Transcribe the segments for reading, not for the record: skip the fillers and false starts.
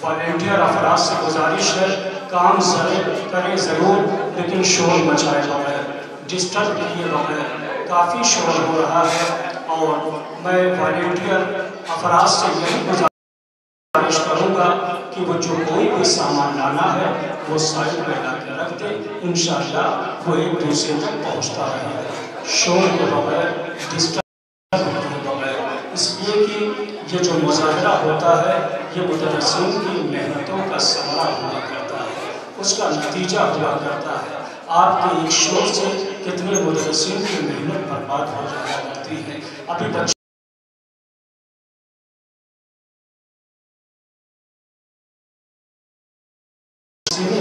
Volunteer افراد سے گزارش ہے کام کریں ضرور لیکن شور مچائے بغیر، ڈسٹرب کیے بغیر، کافی شور ہو رہا ہے اور میں والنٹیئر افراد سے یہی گزارش کروں گا کہ وہ جو کوئی بھی سامان لانا ہے وہ سائڈ پہ لا کے رکھ دے، انشاءاللہ وہ ایک دوسرے تک پہنچتا رہے گا شور کے بغیر، ڈسٹرب کے بغیر، اس لیے کہ یہ جو مظاہرہ ہوتا ہے یہ مدرسین کی محنتوں کا ثمرہ ہوا کرتا ہے، اس کا نتیجہ ہوا کرتا ہے۔ آپ کے ایک شور سے کتنے مدرسین کی محنت برباد ہو جایا کرتی ہے۔ ابھی بچے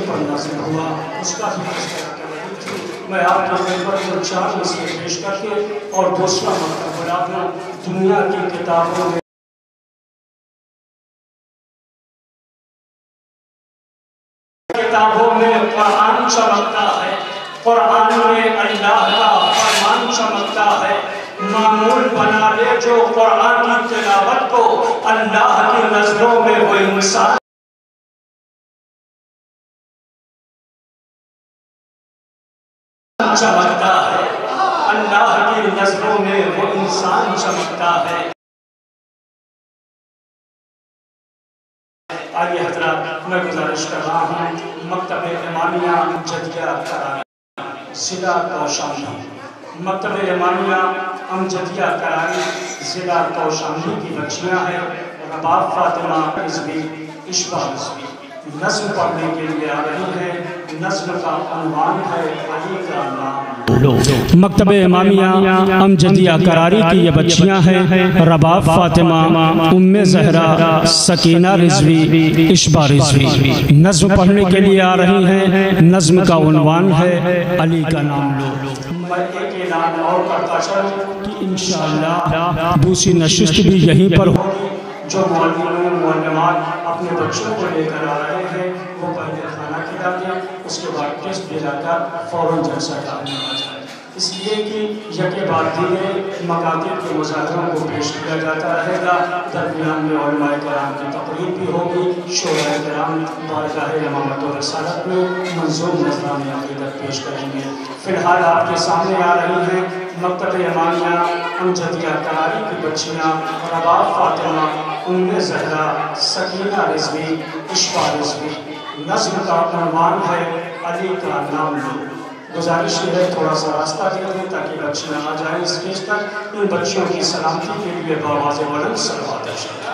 پر نازل ہوا اس کا بھی تذکرہ کر رہی تھی، میں آپ کے خدمت کو 4 مسئلے پیش کر کے اور دوسرا مطلب بنا دوں۔ دنیا کی کتابوں میں قرآن چمکتا ہے، قرآن میں اللہ کا فرمان چمکتا ہے، معمول بنا لے جو قرآن کی تلاوت کو، اللہ کی نظروں میں وہ انسان چمکتا ہے، اللہ کی نظروں میں وہ انسان چمکتا ہے۔ آئیے حضرات میں گزارش کر رہا ہوں مکتب امامیہ امجدیہ کرانی ضلع کوشامبی، مکتب امامیہ امجدیہ کرانی ضلع کوشامبی کی بچیاں ہیں رباب فاطمہ رضوی، عشبہ رضوی، نظم پڑھنے کے لیے آ رہی ہیں۔ نظم کا عنوان ہے علی کا نام۔ مکتب امامیہ امجدیہ کراری کی یہ بچیاں ہیں رباب فاطمہ، ام زہرا، سکینہ رضوی، عشبہ رضوی، نظم پڑھنے کے لیے آ رہی ہیں۔ نظم کا عنوان ہے علی کا نام لو۔ میں ایک اعلان اور کرتا چلوں کہ انشاءاللہ دوسری نشست بھی یہیں پر ہوگی۔ جو معلمین معلمات اپنے بچوں کو لے کر آ رہے ہیں وہ پہلے کھانا کھلا دیں، اس کے بعد ٹیسٹ دلا کر فوراً جلسہ کرنے آ جائے، اس لیے کہ یکے بعد دیگر مکاتب کے مظاہروں کو پیش کیا جاتا رہے گا۔ درمیان میں علماء کرام کی تقریر بھی ہوگی، شورا کرام بارگاہ امامت و رسالت میں منظوم نظرانِ عقیدت پیش کریں گے۔ فی الحال آپ کے سامنے آ رہی ہیں مکتب امامیہ امجدیہ کراری کی بچیاں رباب فاطمہ، ام زہرا، سکینہ رضوی، عشبہ رضوی۔ نظم کا عنوان ہے علی کا نام لو۔ گزارش یہ ہے تھوڑا سا راستہ دے دیں تاکہ بچیاں آ جائیں اسٹیج تک۔ ان بچیوں کی سلامتی کے لیے بآواز بلند صلوات ارشاد۔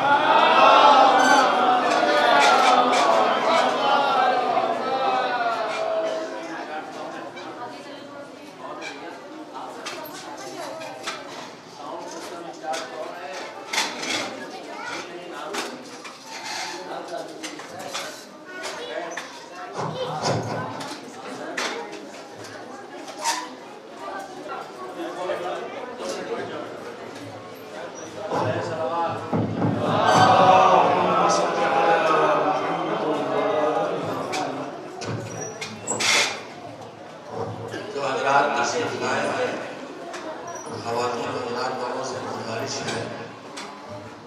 خواتین و حضرات دونوں سے گزارش ہے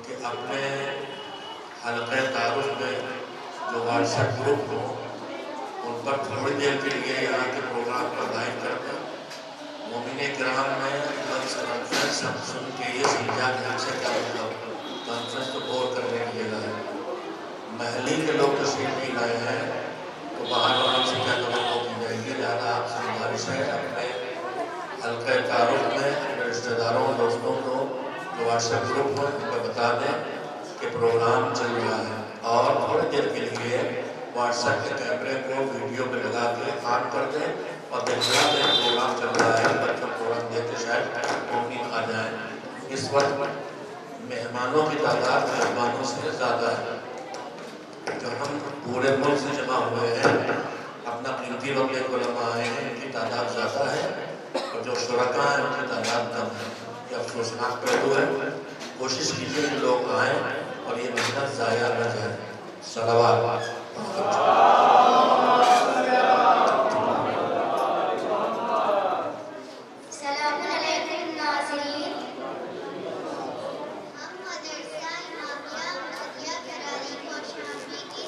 کہ اپنے حلقہ تعارف میں جو واٹس ایپ گروپ ہو ان پر تھوڑی دیر کے لیے یہاں کے پروگرام پر دائم کر دیں۔ مومن کرام میں لفظ کانفرنس ہم سن کے یہ سمجھا کہ ہم سے کیا مطلب کانفرنس تو بور کرنے کی جگہ ہے۔ محلی کے لوگ تشریف نہیں لائے ہیں تو باہر والوں سے کیا توقع کی جائے گی، لہٰذا آپ سے گزارش ہے اپنے حلقہ تعارف میں اپنے رشتہ داروں اور دوستوں کو جو واٹس ایپ گروپ ہے ان کو بتا دیں کہ پروگرام چل رہا ہے، اور تھوڑی دیر کے لیے واٹس ایپ کے کیمرے کو ویڈیو میں لگا کے آن کر دیں اور دکھا دیں پروگرام چل رہا ہے، بچوں پروگرام دیکھ کے شاید ممکن آ جائیں۔ اس وقت مہمانوں کی تعداد مہمانوں سے زیادہ ہے، جو ہم پورے ملک سے جمع ہوئے ہیں، اپنا قیمتی وقت علماء آئے ہیں، ان کی تعداد زیادہ ہے اور جو شرکاء ہیں ان کی تعداد کم ہے۔ یہ افسوسناک پہلو ہے۔ کوشش کیجیے کہ لوگ آئیں اور یہ محنت ضائع نہ جائے۔ صلوات۔ ہم مدرسہ امامیہ امجدیہ کراری کوشامبی کی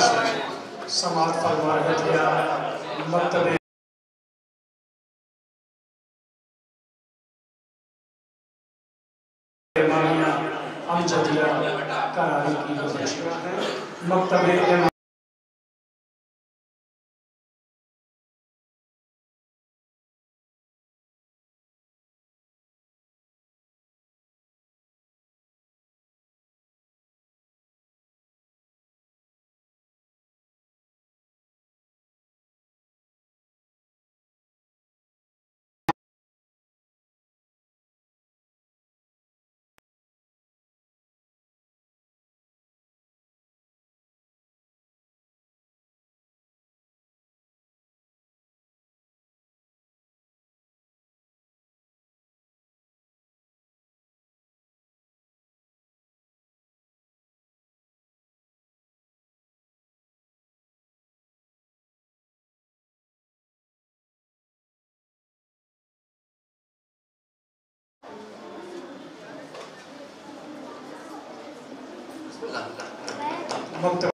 سے سماعت فرما رہے تھے مکتب امامیہ امجدیہ کراری کی جو بچیاں ہیں مکتب امامیہ مکتب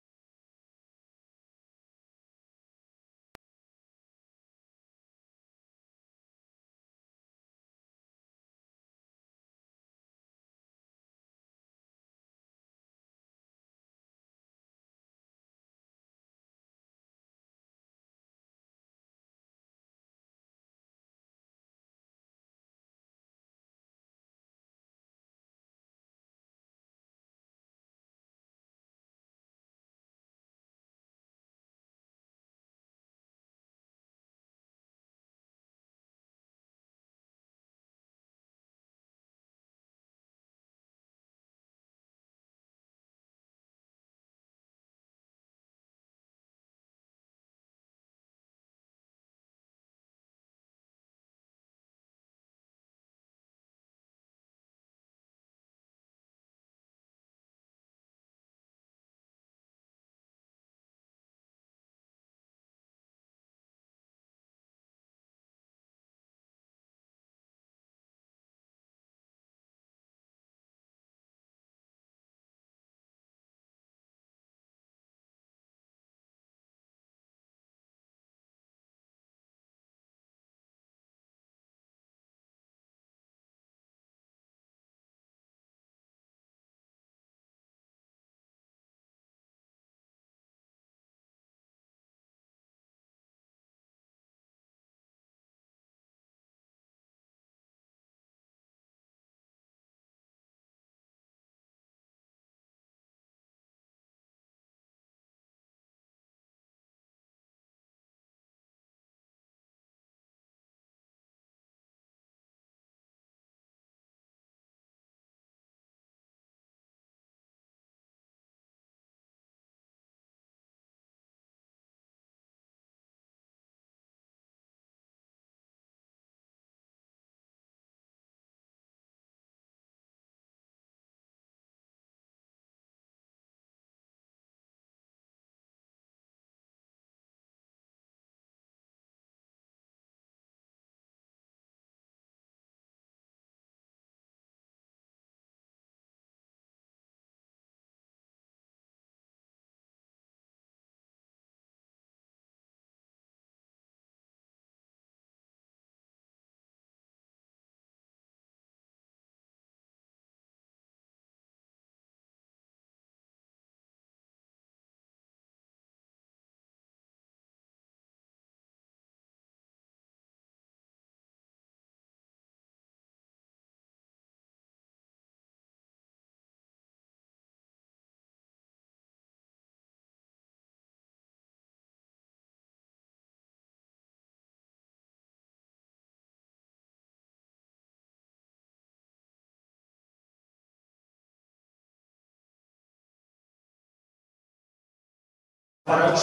فرج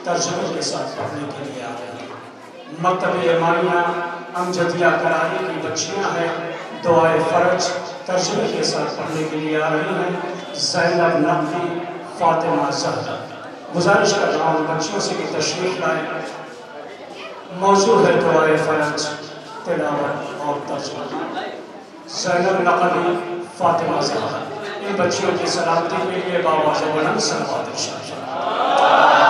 ترجمے کے ساتھ پڑھنے کے لیے آ رہے ہیں مکتب امامیہ امجدیہ کراری کی بچیاں ہیں دعائے فرج ترجمے کے ساتھ پڑھنے کے لیے آ رہی ہیں زینب نقوی فاطمہ زہرا گزارش کر رہا ہوں بچیوں سے کی تشریف لائیں موضوع ہے دعائے فرج تلاوت اور ترجمہ زینب نقوی فاطمہ زہرا ان بچیوں کی سلامتی کے لیے بآواز بلند صلوات ارشاد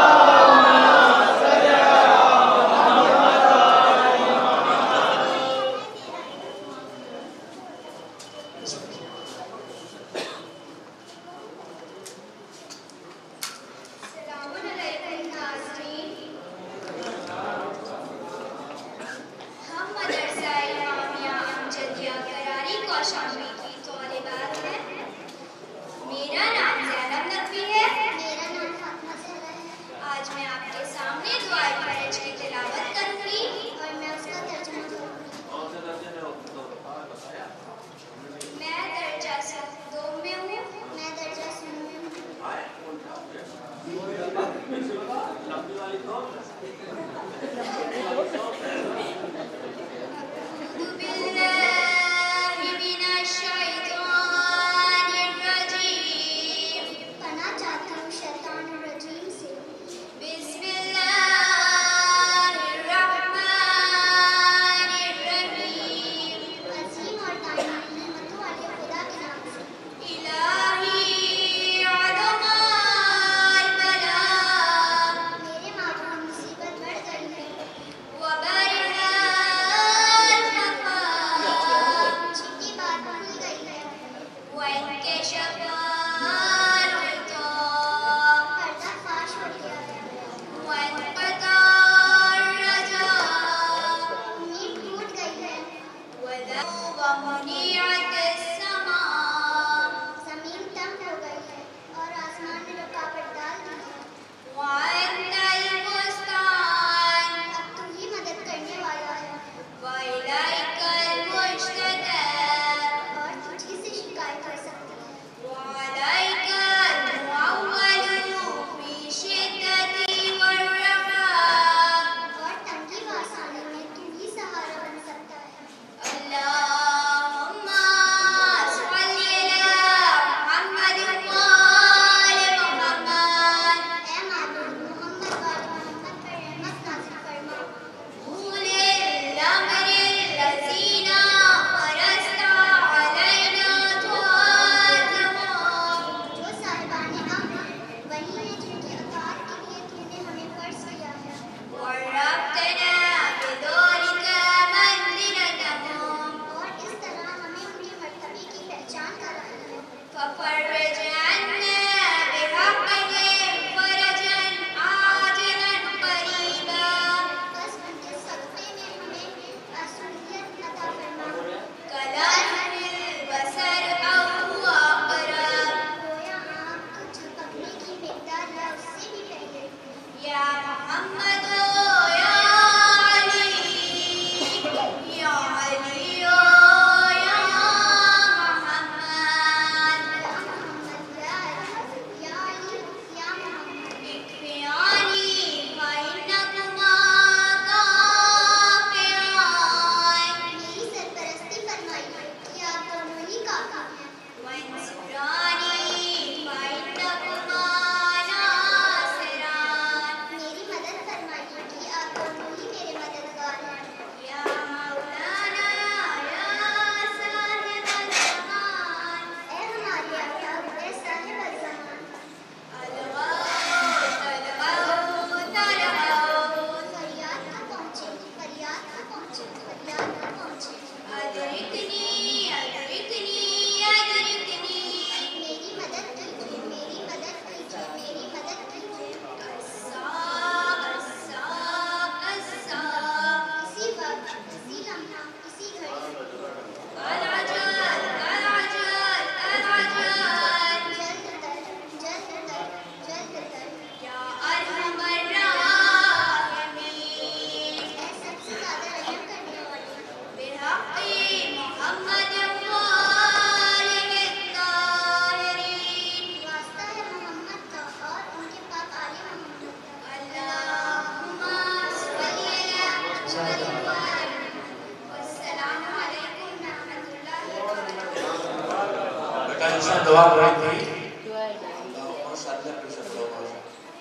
بیٹا جیسا دعا پڑھی تھی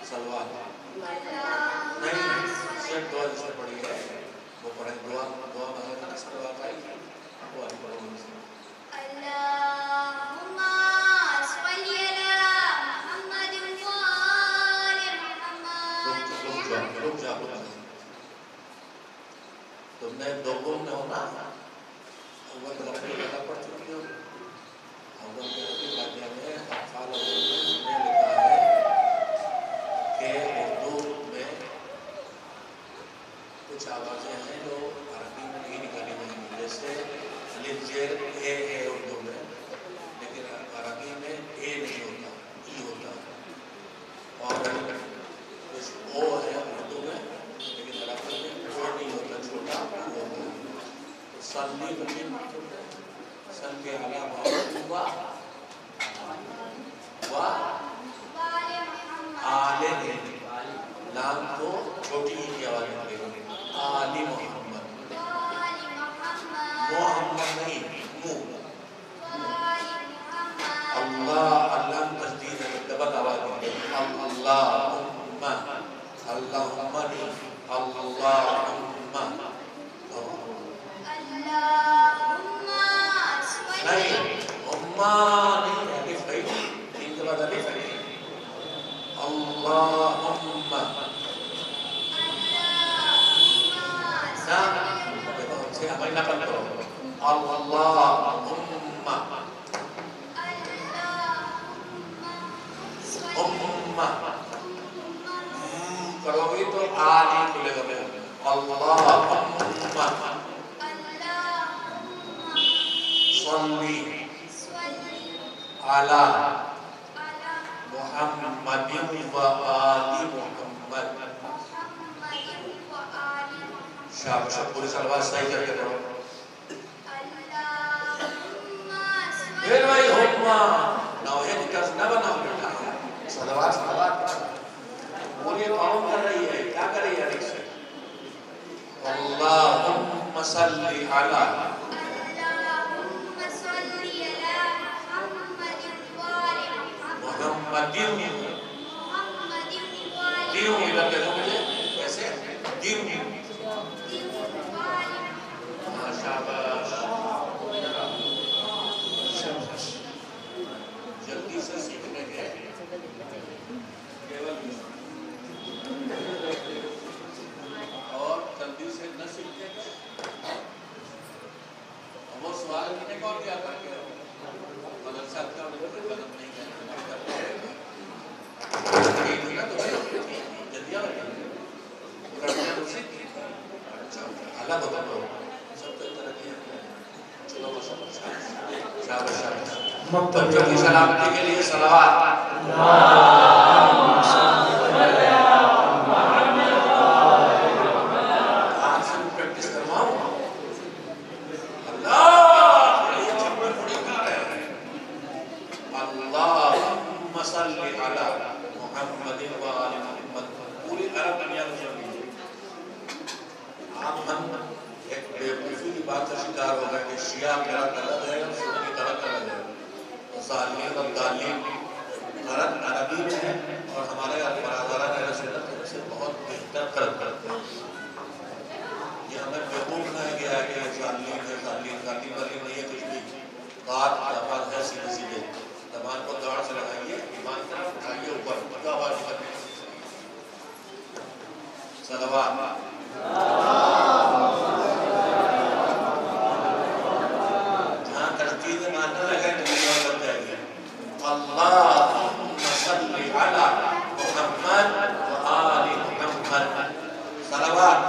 سلوات نہیں صرف دعا جس نے پڑھی ہے وہ پڑھے دعا مانگا تھا سلوات آئی وہ آئی پڑھو اللہم صلی علی محمد وآل محمد رک جا تم نے دو گم میں ہونا اول رفعی لگا پڑھ چکی ہو اول رفعی لگا میں اطفال نے لکھا ہے کہ اردو میں کچھ آوازیں ہیں جو عربی میں نہیں نکالی جائیں گی جیسے الف زیر اے ہے اردو میں لیکن عربی میں اے نہیں ہوتا ای ہوتا اور کچھ او ہے اردو میں لیکن عربی میں او نہیں ہوتا چھوٹا او ہوتا صلی صلی علی محمد و آل لام کو چھوٹی ہی کی آواز نکلے گی آل محمد محمد نہیں اللہ اللہ تجدید ہے دبک آواز نکلے اللہم اللہم نہیں اللہم نہیں امہ نہیں الف ہے تین کے بعد الف ہے اللہم سے ہمیں نقل کرو اللہم کرو گی تو آلی کھلے گا میں اللہم صلی علی محمد و آل محمد شاباش پوری سلوات صحیح کر کے پڑھو پھر بھائی حکمہ نوحے کی طرف نہ بناؤ بیٹا سلوات پوری قوم کر رہی ہے کیا کر رہی ہے ایک سے اللہم صلی علی محمد دیو ادھر کہہ دو مجھے کیسے دیو شاباش جلدی سے سیکھنے کے اور جلدی سے نہ سیکھنے کے وہ سوال کرنے کو اور کیا کر کے مدرسہ کا مدد نہیں اللہ بتا دو سب تو طرح کی چلو بچوں کی سلامتی کے لیے صلوات آج سے پریکٹس کرواؤں اللہم صلی علی محمد و آل محمد پوری عرب دنیا کو چلی آپ ہم ایک بیوقوفی کی بات کا شکار ہو گئے کہ شیعہ میرا غلط ہے سنی غلط ہے ظالمین اور تعلیم غلط عربی میں ہے اور ہمارے برادران اہل سنت سے بہت بہتر فرق کرتے ہیں یہ ہمیں بیوقوف بنایا گیا ہے کہ ظالمین ہے ظالمین والی نہیں ہے کچھ بھی بات آواز ہے سیدھے سیدھے زبان کو دوڑ سے لگائیے ایمان طرف اٹھائیے اوپر کیا آواز کریں صلوات جہاں تشدید ماننا لگے تو یہ بن جائے گی اللہم صلی علی محمد و آل محمد صلوات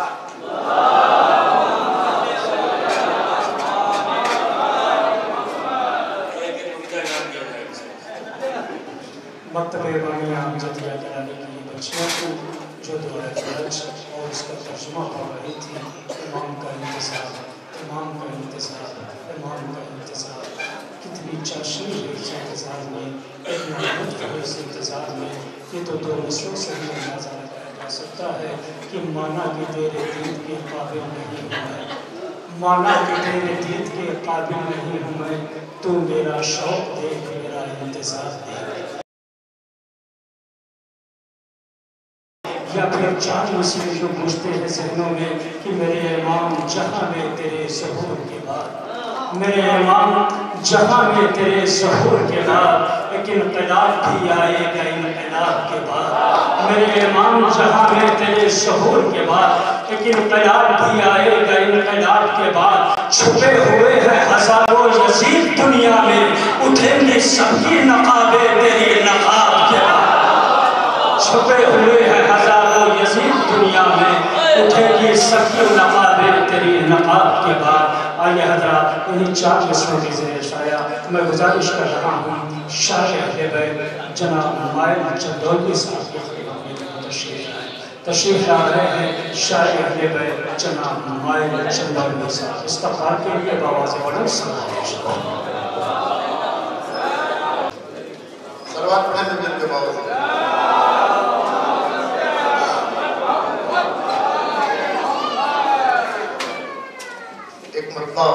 مکتب امامیہ امجدیہ کرانے کی بچیوں کو جو دورہ فرج اور اس کا ترجمہ پڑھ رہی تھی امام کا انتظار کتنی چاشنی ہے اس انتظار میں ایک محمود کے اس انتظار میں یہ تو دو نسلوں سے بھی اندازہ لگائے گا کہہ سکتا ہے کہ مانا کہ تیرے دید کے قابل نہیں ہوں میں، مانا کہ تیرے دید کے قابل نہیں ہوں میں، تو میرا شوق دیکھ میرا انتظار دیکھ، یا پھر چار مسئلے جو پوچھتے ہیں ذہنوں میں کہ میرے امام جہاں میں تیرے ظہور کے بعد، میرے امام جہاں میں تیرے ظہور کے بعد ایک انقلاب بھی آئے گا انقلاب کے بعد، میرے امام جہاں میں تیرے ظہور کے بعد ایک انقلاب بھی آئے گا انقلاب کے بعد، چھپے ہوئے ہیں ہزاروں یزید دنیا میں، اٹھیں گے سب کی نقابیں تیری نقاب کے بعد، چھپے ہوئے ہیں ہزاروں یزید دنیا میں، اٹھیں گے سب کی نقابیں تیری نقاب کے بعد۔ آئیے حضرات انہیں چار مصروں کی زیر شاعر میں گزارش کر رہا ہوں شاعر اہل بیت جناب مائل چندولوی صاحب کے خدمت میں تشریف لا رہے ہیں شاعر اہل بیت جناب مائل چندولوی صاحب، استقبال کے لیے باواز بلند سلام سلوات پڑھنے میں کے باواز ایک مرتبہ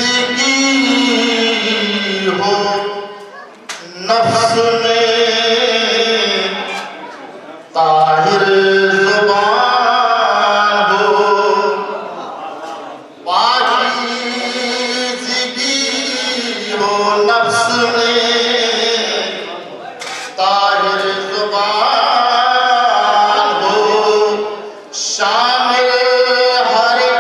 پاکیزگی ہو نفس میں طاہر زبان ہو، پاکیزگی ہو نفس میں طاہر زبان ہو، شامل ہر ایک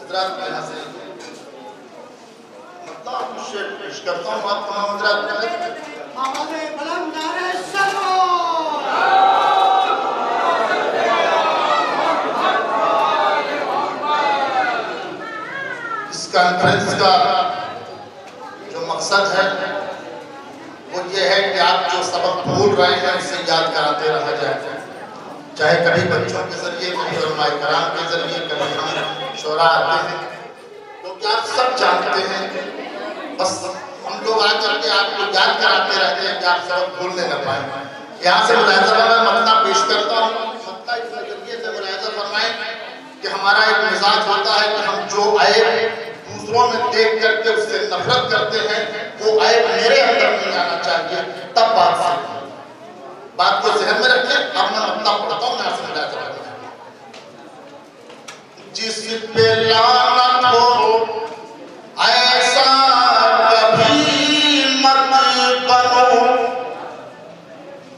حضرات میں حاصل مطلع کچھ کرتا ہوں آپ تمام حضرات میں آواز بلند نعرہ سلام۔ اس کانفرنس کا جو مقصد ہے وہ یہ ہے کہ آپ جو سبق بھول رہے ہیں اسے یاد کراتے رہا جائے، چاہے کبھی بچوں کے ذریعے، کبھی علماء کرام کے ذریعے، کبھی ہم شعراء آتے ہیں، کیونکہ آپ سب جانتے ہیں، بس ہم لوگ آ کر کے آپ کو یاد کراتے رہتے ہیں کہ آپ سبق بھولنے نہ پائیں۔ یہاں سے ملاحظہ میں مطلع پیش کرتا ہوں، مطلع اس ذریعے سے ملاحظہ فرمائیں کہ ہمارا ایک مزاج ہوتا ہے کہ ہم جو عیب دوسروں میں دیکھ کر کے اس سے نفرت کرتے ہیں وہ عیب میرے اندر نہیں آنا چاہیے، تب بات سیکھیں۔ بات کو ذہن میں رکھیں، اب میں مطلع پڑھتا ہوں، یہاں سے ملاحظہ کرتا ہوں۔ جس پہ لعنت ہو ایسا کبھی مت بنو،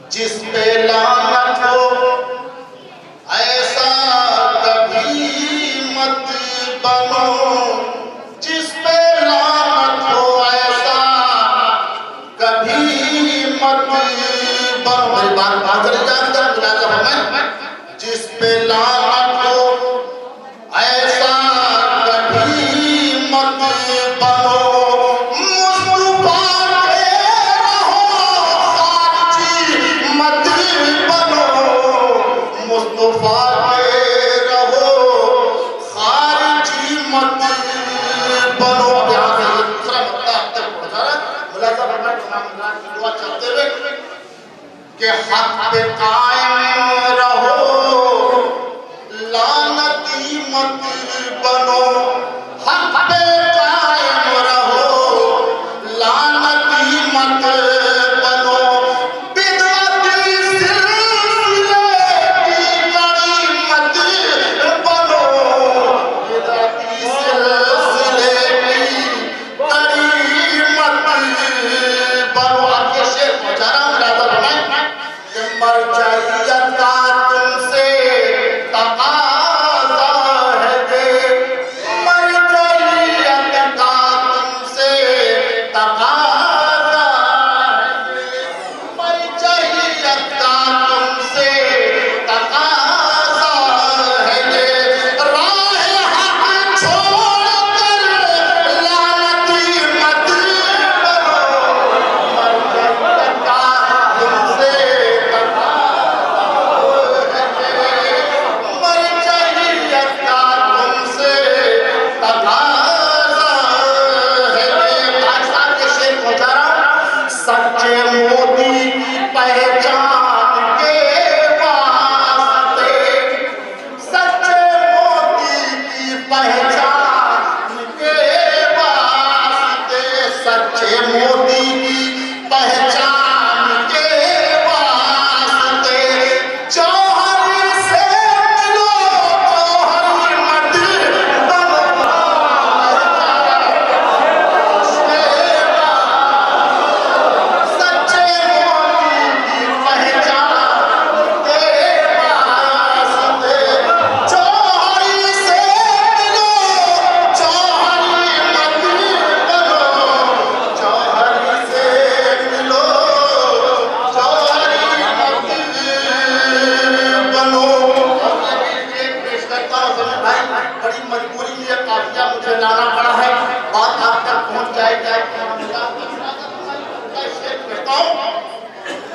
جس پہ لعنت ہو ایسا کبھی مت بنو، جس پہ لعنت ہو ایسا کبھی مت بنو۔ میری بات چلی جائے گا، ملاحظہ فرمائیں، جس پہ لعنت ہو ایسا کبھی مت بنو، مصطفیٰ کے رہو خارجی مت بنو، مصطفیٰ کے رہو خارجی مت بنو۔ اب یہاں سے دوسرا مطلع اب تک پڑھ رہا ہے، ملاحظہ فرمائیں تمام حضرات کی دعا چاہتے ہوئے کہ حق پہ قائم رہو لعنتی مت بنو، حق پہ قائم رہو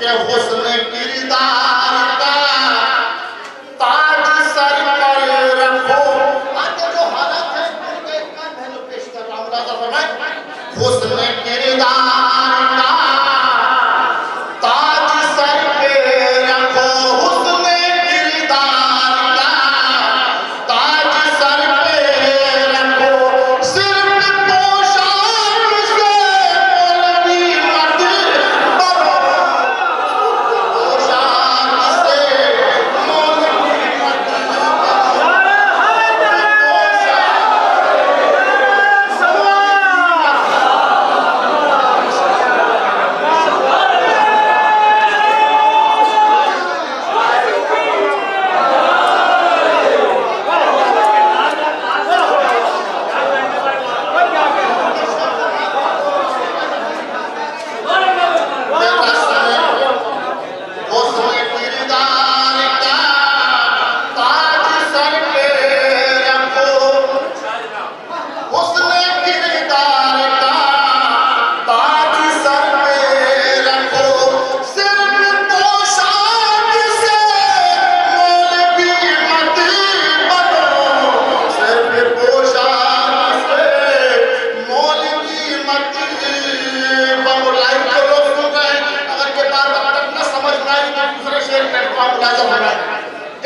کہ حسن کردار کا تاج سر پر رکھو. آگے جو حالت ہے ان کے ایک پہلو پیش کر رہا ہوں. ملاحظہ فرمائیں. حسن کردار کا تاج سر پہ رکھو. حسن کردار کا تاج سر پہ رکھو. صرف پوشاک سے مولوی مت بنو. پوشاک سے مولوی مت بنو.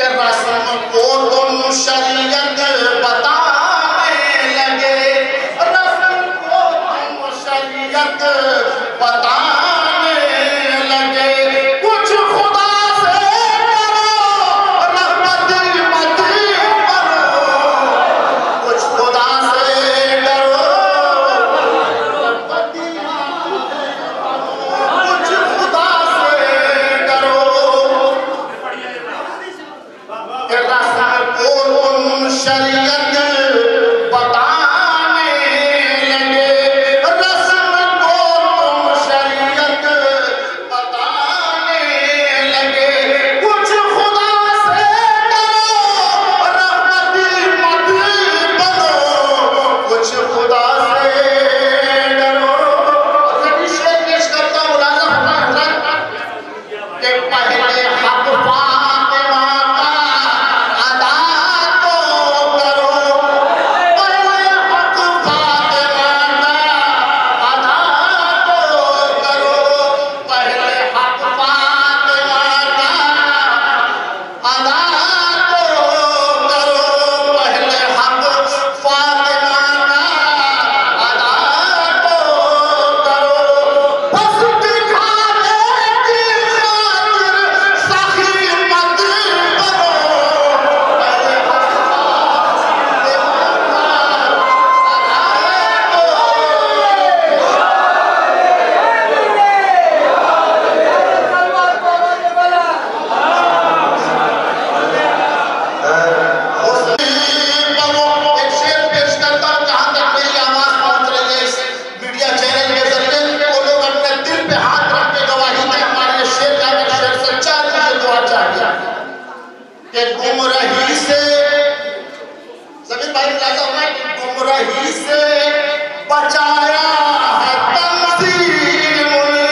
رسم کو تم شریعت بتانے لگے. رسم کو تم شریعت بتانے لگے. کچھ خدا سے کرو رحمت مت کرو. کچھ خدا سے کرو رحمت کچھ خدا سے کرو. رسم کو تم شریعت بتانے لگے. رسم کو تم شریعت بتانے لگے. کچھ خدا سے کرو رحمت مت بنو. کچھ خدا سے کرو. کبھی شعر پیش کرتا ہوں. ملاحظہ فرمائیں کہ پہلے حق فاطمہ کا ادا تو کرو. پہلے حق فاطمہ کا ادا تو کرو. پہلے حق فاطمہ کا ادا تو کرو. پہلے حق فاطمہ کا ادا تو کرو. بس دکھانے کی خاطر سخی مت بنو. پہلے حق ایک شعر پیش کرتا ہوں. جہاں تک میری آواز پہنچ رہی ہے اس میڈیا چینل کے ذریعے وہ لوگ اپنے دل پہ ہاتھ رکھ کے گواہی دیں. ہمارے یہ شعر کا اگر شعر سچا ہے مجھے دعا چاہیے کہ گمراہی سے زمین بھائی ملاحظہ فرمائیں کہ گمراہی سے بچایا ہے تنظیم نے.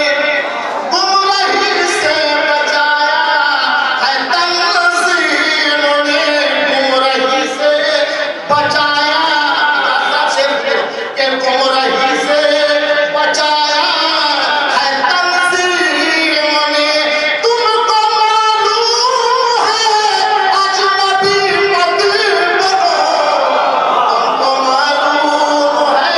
گمراہی سے بچایا ہے تنظیم نے. گمراہی سے بچایا کہ گمراہی سے بچایا ہے تنظیم نے. تم کو معلوم ہے اجنبی مت بنو. تم کو معلوم ہے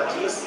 25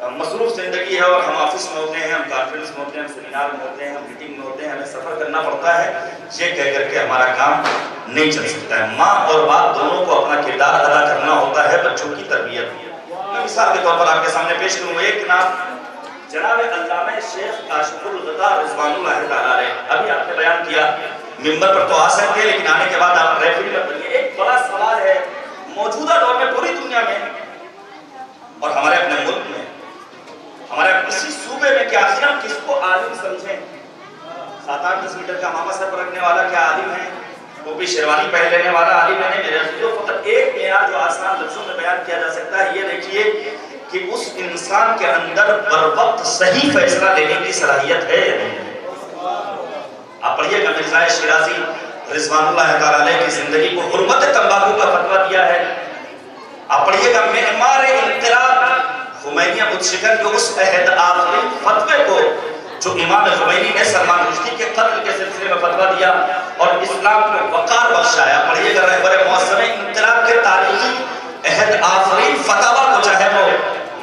مصروف زندگی ہے اور ہم آفس میں ہوتے ہیں، ہم کانفرنس میں ہوتے ہیں، ہم سیمینار میں ہوتے ہیں، ہم میٹنگ میں ہوتے ہیں، ہمیں سفر کرنا پڑتا ہے، یہ کہہ کر کے ہمارا کام نہیں چل سکتا ہے۔ ماں اور باپ دونوں کو اپنا کردار ادا کرنا ہوتا ہے بچوں کی تربیت۔ میں مثال کے طور پر آپ کے سامنے پیش کروں، ایک نام جناب علامہ شیخ کاشف الغطا رضوان اللہ تعالیٰ علیہ، ابھی آپ نے بیان کیا ممبر پر تو آ سکتے ہیں لیکن آنے کے بعد آپ ریفری میں بنیے۔ ایک بڑا سوال ہے موجودہ دور میں پوری دنیا میں اور ہمارے اپنے ملک میں، ہمارے کسی صوبے میں کہ آخر ہم کس کو عالم سمجھیں؟ 7-8-10 میٹر کا امامہ سر پر رکھنے والا کیا عالم ہے؟ وہ بھی شیروانی پہن لینے والا عالم ہے؟ میرے عزیزو، فقط ایک معیار جو آسان لفظوں میں بیان کیا جا سکتا ہے، یہ دیکھیے کہ اس انسان کے اندر بر وقت صحیح فیصلہ لینے کی صلاحیت ہے یا نہیں۔ آپ پڑھیے گا مرزا شیرازی رضوان اللہ تعالیٰ علیہ کی زندگی کو حرمت تمباکو کا فتویٰ دیا ہے۔ آپ پڑھیے گا معمار انقلاب خمینیہ متشکن کے اس عہد آخری فتوے کو جو امام خمینی نے سلمان رشدی کے قتل کے سلسلے میں فتویٰ دیا اور اسلام کو وقار بخشایا۔ پڑھیے گا رہبر معظم انقلاب کے تاریخی عہد آخری فتویٰ کو، چاہے وہ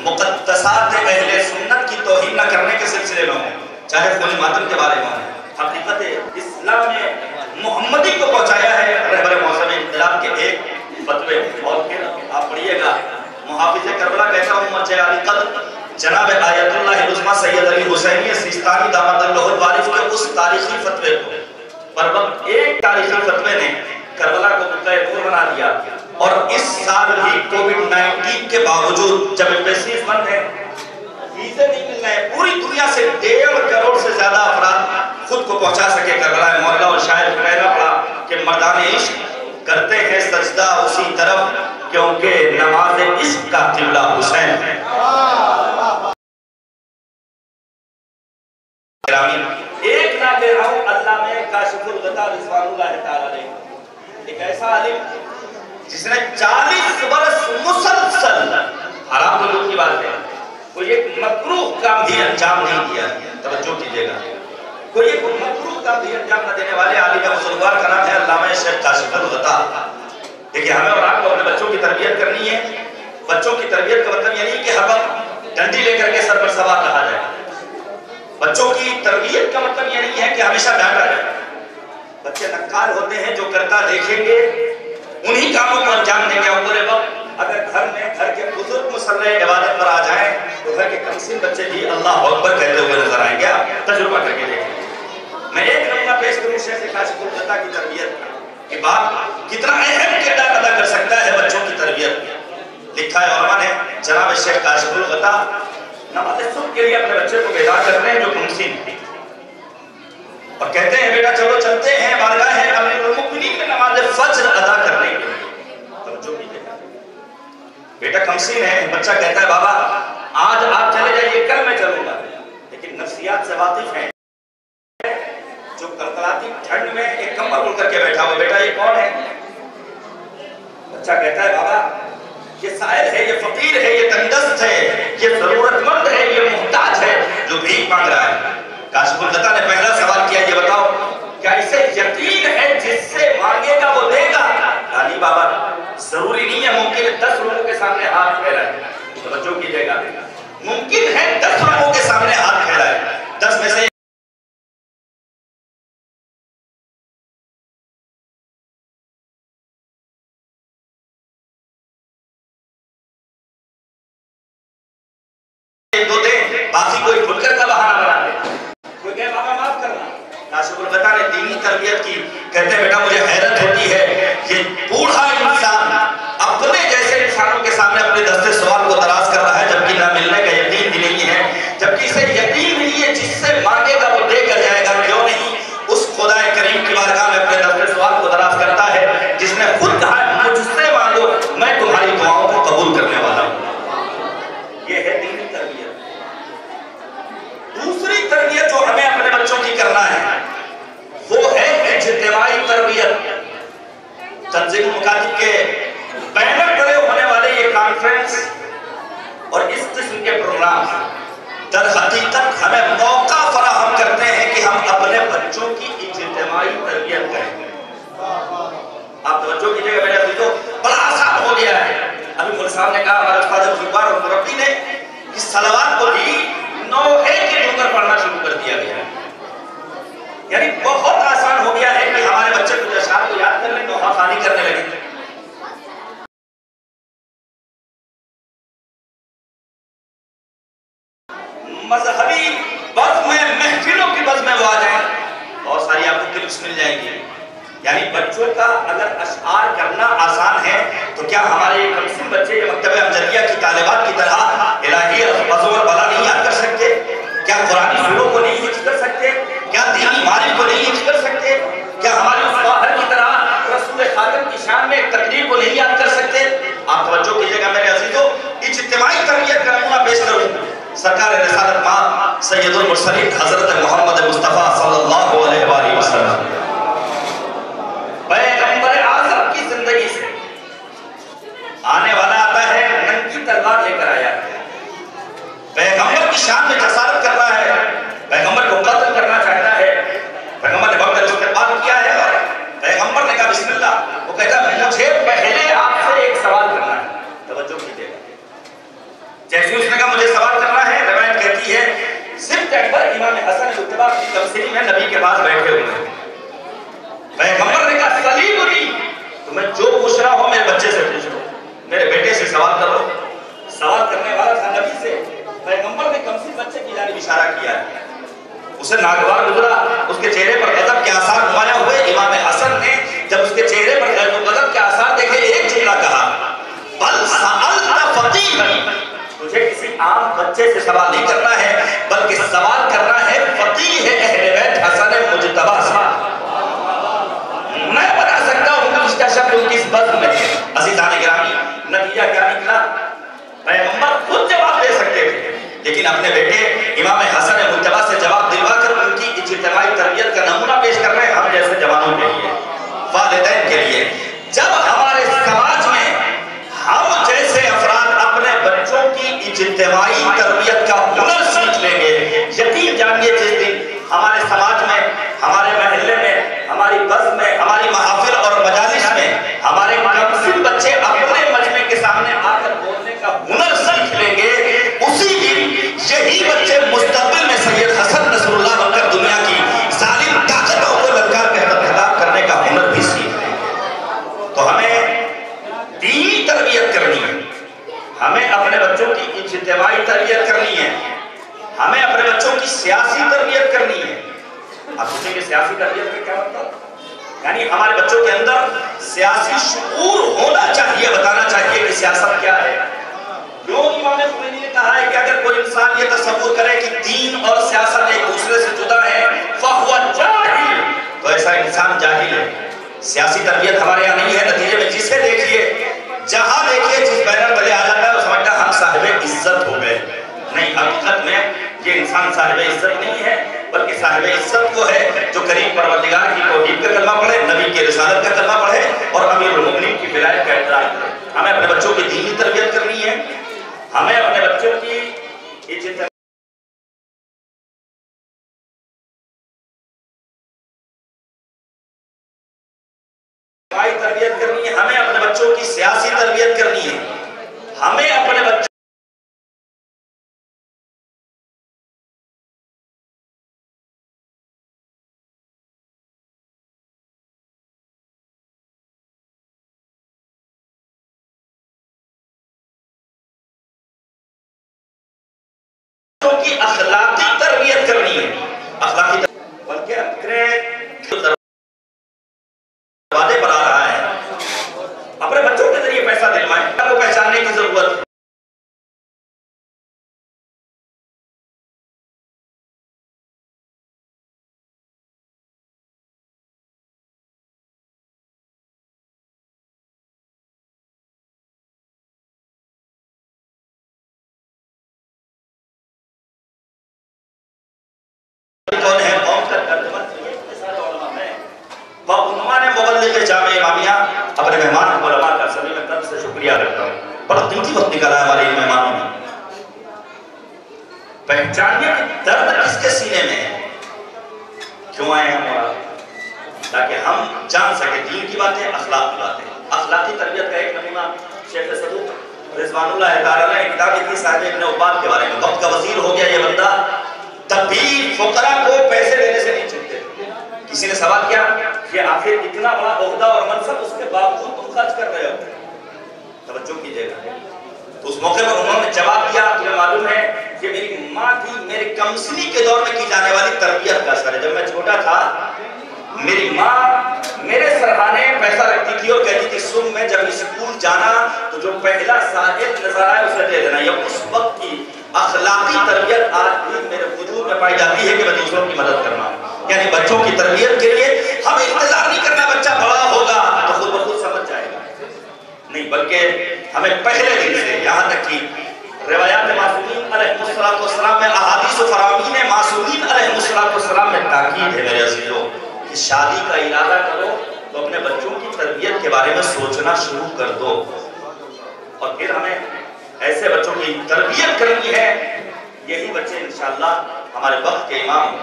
مقدسات اہل سنت کی توہین نہ کرنے کے سلسلے میں ہو، چاہے خون ماتم کے بارے میں ہو، حقیقت اسلام نے محمدی کو پہنچایا ہے رہبر معظم انقلاب کے ایک فتوے۔ اور پھر آپ پڑھیے گا محافظ کربلا کہتا ہوں مرجع علی قدر جناب آیت اللہ العظمیٰ سید علی حسینی سیستانی دامت اللہ الوارث کے اس تاریخی فتوے کو، پر وقت ایک تاریخی فتوے نے کربلا کو نقطۂ نور بنا دیا۔ اور اس سال بھی کووڈ-19 کے باوجود جب ایمبیسیز بند ہیں، ویزے نہیں مل رہے ہیں، پوری دنیا سے 1.5 کروڑ سے زیادہ افراد خود کو پہنچا سکے کربلا مولا، اور شاید کہنا پڑا کہ مردان عشق کرتے ہیں سجدہ اسی طرف کیونکہ نماز عشق کا قبلہ حسین ہے۔ ایک نہ دے رہا ہوں علامہ کاشف الغطا رضوان اللہ تعالیٰ علیہ، ایک ایسا عالم جس نے 40 برس مسلسل، حرام حدود کی بات ہے، کوئی ایک مکروہ کام بھی انجام نہیں دیا۔ توجہ کیجئے گا، کوئی ایک مکروہ کام بھی انجام نہ دینے والے عالم بزرگوار کا نام ہے علامہ شیخ کاشف الغطا۔ دیکھیں ہمیں اور آپ کو اپنے بچوں کی تربیت کرنی ہے۔ بچوں کی تربیت کا مطلب یہ نہیں کہ ہم ڈنڈی لے کر کے سر پر سوار رہا جائے۔ بچوں کی تربیت کا مطلب یہ نہیں ہے کہ ہمیشہ ڈانٹا جائے۔ بچے نقال ہوتے ہیں، جو کرتا دیکھیں گے انہی کاموں کو انجام دیں گے۔ عمر وقت اگر گھر میں گھر کے بزرگ مصلح عبادت پر آ جائیں تو گھر کے کمسن بچے بھی اللہ اکبر کہتے ہوئے نظر آئیں گے۔ تجربہ کر کے دیکھیں۔ میں ایک نمونہ پیش کروں شیخ کاشف الغطا کی تربیت کا کہ باپ کتنا اہم کردار ادا کر سکتا ہے بچوں کی تربیت میں۔ لکھا ہے علماء نے جناب شیخ کاشف الغطا نماز صبح کے لیے اپنے بچے کو بیدار کرتے ہیں جو کمسن ہے، اور کہتے ہیں بیٹا چلو چلتے ہیں بارگاہ امیر المؤمنین میں نماز فجر ادا کرنے کے لیے۔ توجہ کیجئے گا، بیٹا کمسن ہے، بچہ کہتا ہے بابا آج آپ چلے جائیے کل میں چلوں گا، لیکن نفسیات سے واقف ہیں جو کلکلاتی ٹھنڈ میں ایک کمبل اوڑھ کر کے بیٹھا ہوا، بیٹا یہ کون ہے؟ بچہ کہتا ہے بابا یہ سائل ہے، یہ فقیر ہے، یہ تندرست ہے، یہ ضرورت مند ہے، یہ محتاج ہے جو بھیک مانگ رہا ہے۔ کاشف الغطا نے پہلا سوال کیا، یہ بتاؤ کیا اسے یقین ہے جس سے مانگے گا وہ دے گا؟ نہیں بابا، ضروری نہیں ہے، ممکن ہے 10 لوگوں کے سامنے ہاتھ پھیلائے۔ توجہ کیجئے گا، ممکن ہے 10 لوگوں کے سامنے ہاتھ پھیلائے، 10 میں سے دو دیں، باقی کوئی کھل کر کا بہانہ بنا دے، کوئی کہے بابا معاف کرنا۔ کاشف الغطا نے دینی تربیت کی، کہتے ہیں بیٹا مجھے حیرت ہوتی ہے یہ بوڑھا انسان اپنے جیسے انسانوں کے سامنے اپنے دستے سوال کو دراز کر رہا ہے جبکہ نہ ملنے کا یقین بھی نہیں ہے، جبکہ اسے یقین نہیں ہے جس سے مانگے گا وہ دے کر جائے گا۔ کیوں نہیں اس خدا کریم کی بارگاہ میں اپنے دستے سوال کو دراز کرتا ہے جس نے خود کہا ہے مجھ سے مانگو میں تمہاری دعاؤں کو قبول کرنے والا ہوں۔ یہ ہے دینی تربیت۔ دوسری تربیت جو ہمیں اپنے بچوں کی کرنا ہے وہ ہے اجتماعی تربیت۔ تنظیم مکاتب کے بینر پڑے ہونے والے یہ کانفرنس اور اس قسم کے پروگرام در حقیقت ہمیں موقع فراہم کرتے ہیں کہ ہم اپنے بچوں کی اجتماعی تربیت کریں۔ آپ توجہ کیجئے گا میرے عزیزو، بڑا آسان ہو گیا ہے۔ ابھی مول صاحب نے کہا ہمارے استاد بزرگوار اور مربی نے کہ صلوات یعنی بہت آسان ہو گیا ہے کہ ہمارے بچے کچھ اشعار کو یاد کر لیں تو خوانی کرنے لگے. مذہبی بزم میں محفلوں کی بزم میں وہ آ جائیں, بہت ساری آپ کو کلپس مل جائیں گی. یعنی بچوں کا اگر اشعار کرنا آسان ہے تو کیا ہمارے کمسن بچے یہ مکتبہ امجدیہ کی طالبات کی طرح الہی الفاظ اور بلا نہیں یاد کر سکتے؟ کیا قرآنی سوروں کو نہیں حفظ کر سکتے؟ کیا دینی معارف کو نہیں حفظ کر سکتے؟ کیا ہمارے اس باہر کی طرح رسول خاتم کی شان میں ایک تقریر کو نہیں یاد کر سکتے؟ آپ توجہ کیجئے گا میرے عزیزو, اجتماعی تربیت کا نمونہ پیش کروں. سرکار رسالت ماں سید المرسلین حضرت محمد مصطفیٰ صلی اللہ علیہ وآلہ وسلم پیغمبر اعظم کی زندگی سے آنے والا آتا ہے, ننگی تلوار لے کر آیا ہے, پیغمبر کی شان میں جسارت کر رہا ہے, پیغمبر کو قتل کرنا چاہتا ہے. پیغمبر نے بہت استقبال کیا ہے اور پیغمبر نے کہا بسم اللہ. وہ کہتا ہے مجھے پہلے آپ سے ایک سوال کرنا ہے, توجہ کیجئے گا. جیسے اس نے کہا مجھے سوال کرنا ہے, روایت کہتی ہے صرف اکبر امام حسن مجتبیٰ کی تمثیلی میں نبی کے پاس بیٹھے ہوئے ہیں. پیغمبر نے کہا سلیمنی, تمہیں جو پوچھ رہا ہو میرے بچے سے پوچھ لو, میرے بیٹے سے سوال کرو. سوال کرنے والا تھا نبی سے. پیغمبر نے کمسی بچے کی جانب اشارہ کیا ہے, اسے ناگوار گزرا, اس کے چہرے پر غضب کے آثار نمایاں ہوئے. امام حسن نے جب اس کے چہرے پر غضب کے آثار دیکھے ایک جملہ کہا, بل سألت فقیہا, تجھے کسی عام بچے سے سوال نہیں کرنا ہے بلکہ سوال کرنا ہے فقیہ اہل بیت حسن مجتبیٰ سے. میں بتا سکتا ہوں کہ اس کا شکل کس بزم میں ہے. عزیزان گرامی, نتیجہ کیا نکلا؟ پیغمبر خود جواب دے سکتے تھے لیکن اپنے بیٹے امام حسن مجتبیٰ سے جواب دلوا کر ان کی اجتماعی تربیت کا نمونہ پیش کر رہے ہیں ہم جیسے جوانوں کے لیے, والدین کے لیے. جب ہمارے سماج میں ہم جیسے افراد اپنے بچوں کی اجتماعی تربیت کا ہنر سیکھ لیں گے, یقین جانیے جس دن ہمارے سماج میں, ہمارے محلے میں, ہماری بزم میں, ہماری محافل اور مجالس میں ہمارے کمسن بچے اپنے مجمع کے سامنے آ کر بولنے کا ہنر سیکھ لیں گے, اسی دن یہی بچے مستقبل میں سید حسن نصر اللہ بن کر دنیا کی ظالم طاقتوں کو للکار کے خطاب کرنے کا ہنر بھی سیکھ لیں گے. تو ہمیں دینی تربیت کرنی ہے, ہمیں اپنے بچوں کی اجتماعی تربیت کرنی ہے, ہمیں اپنے بچوں کی سیاسی تربیت کرنی ہے. آپ سوچیں گے سیاسی تربیت کا کیا مطلب؟ یعنی ہمارے بچوں کے اندر سیاسی شعور ہونا چاہیے, بتانا چاہیے کہ سیاست کیا ہے. جو امام خمینی نے کہا ہے کہ اگر کوئی انسان یہ تصور کرے کہ دین اور سیاست ایک دوسرے سے جدا ہے فَهُوَ جَاہِلٌ, تو ایسا انسان جاہل ہے. سیاسی تربیت ہمارے یہاں نہیں ہے. نتیجے میں جسے دیکھیے, جہاں دیکھیے جس بینر تلے آ جاتا ہے وہ سمجھتا ہے ہم صاحب عزت ہو گئے. نہیں, حقیقت میں یہ انسان صاحب عزت نہیں ہے بلکہ صاحب عزت وہ ہے جو کریم پروردگار کی توحید کا کلمہ پڑھے, نبی کی رسالت کا کلمہ پڑھے اور امیر المؤمنین کی ولایت کا احترام کرے. ہمیں اپنے بچوں کی دینی تربیت کرنی ہے, ہمیں اپنے بچوں کی تربیت کرنی ہے, ہمیں اپنے بچوں کی سیاسی تربیت کرنی ہے, ہمیں اپنے بچوں کی اخلاقی تربیت کرنی ہے. اخلاقی تربیت بلکہ اپنے دروازے پر آ رہا ہے, اپنے بچوں کے ذریعے پیسہ دلوائیں, کو پہچاننے کی ضرورت ہے. کون ہے قوم کا ترجمان عنوان مبلغ جامع امامیہ. اپنے مہمان علماء کا سبھی میں طرف سے شکریہ کرتا ہوں, بڑا قیمتی وقت نکالا ہے ہمارے مہمانوں نے. پہچانیے کہ درد کس کے سینے میں ہے, کیوں آئے ہیں ہمارا, تاکہ ہم جان سکیں دین کی باتیں, اخلاق کی باتیں. اخلاقی تربیت کا ایک نمونہ شیخ صدوق رضوان اللہ تعالیٰ نے کتاب لکھی صاحب ابن عباد کے بارے میں. وقت کا وزیر ہو گیا یہ بندہ, تب بھی فقراء کو پیسے دینے سے نہیں چھوڑتے. کسی نے سوال کیا کہ آخر اتنا بڑا عہدہ اور منصب اس کے باوجود تم خرچ کر رہے ہو؟ توجہ کیجئے گا. تو اس موقع پر انہوں نے جواب دیا تمہیں معلوم ہے کہ میری ماں کی میرے کمسنی کے دور میں کی جانے والی تربیت کا اثر ہے. جب میں چھوٹا تھا میری ماں میرے سرحانے پیسہ رکھتی تھی اور کہتی تھی صبح میں جب اسکول جانا تو جو پہلا سائل نظر آئے اسے دے دینا. یہ اس وقت کی اخلاقی تربیت آج بھی میرے وجود میں پائی جاتی ہے کہ میں دوسروں کی مدد کرنا. یعنی بچوں کی تربیت کے لیے ہم انتظار نہیں کرنا بچہ بڑا ہوگا تو خود بخود سمجھ جائے گا، نہیں، بلکہ ہمیں پہلے دن سے یہاں تک کہ روایات معصومین علیہ السلام میں احادیث و فرامین معصومین علیہ السلام میں تاکید ہے میرے عزیزوں کہ شادی کا ارادہ کرو تو اپنے بچوں کی تربیت کے بارے میں سوچنا شروع کر دو، اور پھر ہمیں ایسے بچوں کی تربیت کرنی ہے. یہی بچے انشاءاللہ ہمارے وقت کے امام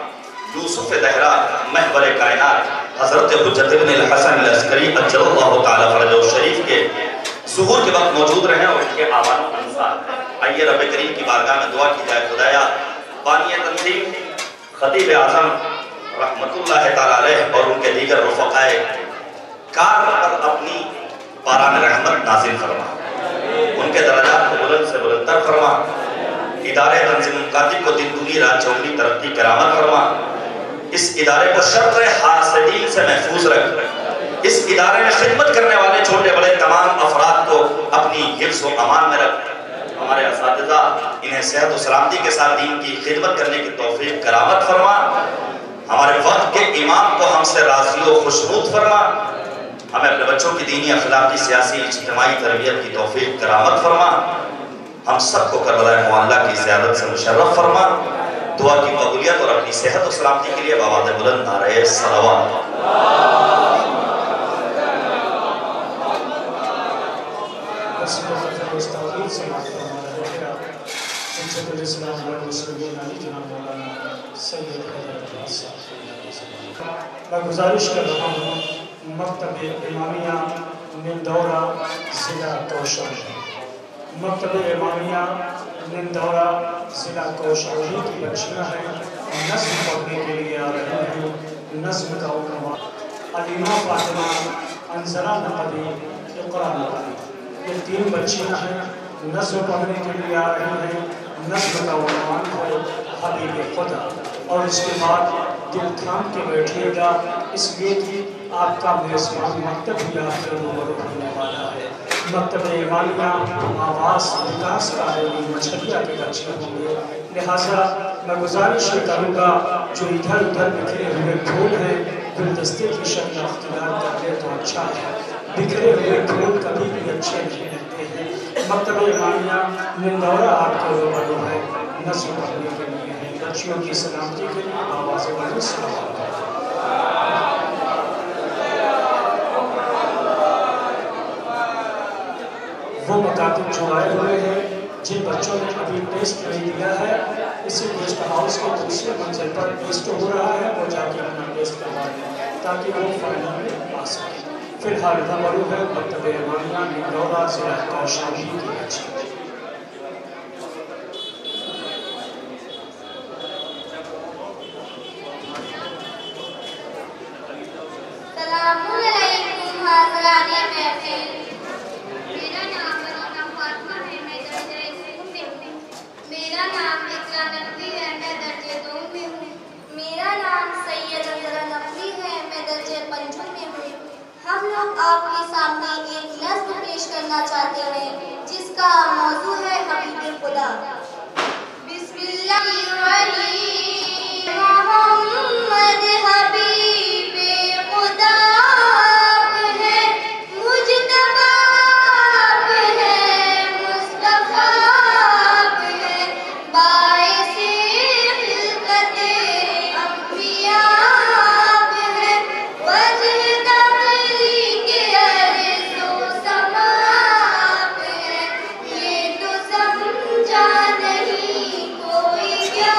یوسف دہرا محور کائنات حضرت حجت ابن الحسن العسکری اجل اللہ تعالی فرجہ شریف کے ظہور کے وقت موجود رہے اور ان کے آوان و انصار. آئیے رب کریم کی بارگاہ میں دعا کی جائے. خدایا بانی تنظیم خطیب اعظم رحمت اللہ تعالی علیہ اور ان کے دیگر رفقائے کار پر اپنی باران رحمت نازل فرما، ان کے درجات کو بلند سے بلندتر فرما. ادارے تنظیم مقاتب کو دن دنی رات چوگنی ترقی کرامت فرما. اس ادارے کو شر حاسدین سے محفوظ رکھ. اس ادارے میں خدمت کرنے والے چھوٹے بڑے تمام افراد کو اپنی حفظ و امان میں رکھ. ہمارے اساتذہ انہیں صحت و سلامتی کے ساتھ دین کی خدمت کرنے کی توفیق کرامت فرما. ہمارے وقت کے امام کو ہم سے راضی و خوشنود فرما. ہمیں اپنے بچوں کی دینی اخلاقی سیاسی اجتماعی تربیت کی توفیق کرامت فرما. ہم سب کو کربلائے معلّہ کی زیادت سے مشرف فرما. دعا کی قبولیت اور اپنی صحت و سلامتی کے لیے بآواز بلند نعرہ صلوات. میں گزارش کر رہا ہوں مکتب امامیہ نندورہ ضلع کوشامبی. مکتب امامیہ نندورہ ضلع کوشامبی کی بچیاں ہیں، نظم پڑھنے کے لیے آ رہے ہیں. نظم کا عنوان علیمہ فاطمہ انزلہ نقدی اقرا نقدی. یہ 3 بچیاں ہیں، نظم پڑھنے کے لیے آ رہی ہیں. نظم کا عنوان ہے حبیب خدا. اور اس کے بعد دل تھام کے بیٹھیے گا اس لیے کہ آپ کا میزبان مکتب بھی آپ کے روبرو ہونے والا ہے. مکتب امامیہ آواز وکاس کا ہے، مچھلیا کے بچے ہوں گے. لہٰذا میں گزارش کروں گا جو ادھر ادھر بکھرے ہوئے پھول ہیں گلدستے کی شکل اختیار کر لے تو اچھا ہے. بکھرے ہوئے پھول کبھی بھی اچھے نہیں لگتے ہیں. مکتب امامیہ نندورہ آپ کے روبرو ہے، نظم پڑھنے کے لیے ہے. بچیوں کی سلامتی کے لیے آواز بلند سلام. وہ مکاتب جو آئے ہوئے ہیں جن بچوں نے ابھی ٹیسٹ نہیں دیا ہے، اسی گیسٹ ہاؤس کے دوسرے منزل پر ٹیسٹ ہو رہا ہے، وہ جا کے اپنا ٹیسٹ کروا لیں تاکہ وہ فائنل میں آ سکے. فی الحال روبرو ہے مکتب امامیہ نندورہ ضلع کوشامبی کی بچی. السلام علیکم حاضران محفل. میرا نام علیمہ فاطمہ ہے، میں درجہ سکون میں ہوں. میرا نام اقرا نقوی ہے، میں درجہ 2 میں ہوں. میرا نام سید انزلہ نقوی ہے، میں درجہ 5 میں ہوں. ہم لوگ آپ کے سامنے ایک نظم پیش کرنا چاہتے ہیں جس کا موضوع ہے حبیب خدا. بسم اللہ الرحمن محمد حبیب خدا ہے، مجتبی ہے، مصطفیٰ ہے، باعث خلقت انبیاء ہے، وجہ تخلیق ارض و سماء ہے. یہ تو سمجھا نہیں کوئی کیا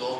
2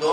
2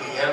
PM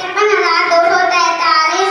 53,243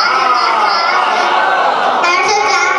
8,864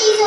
300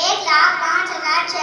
1,05,600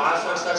561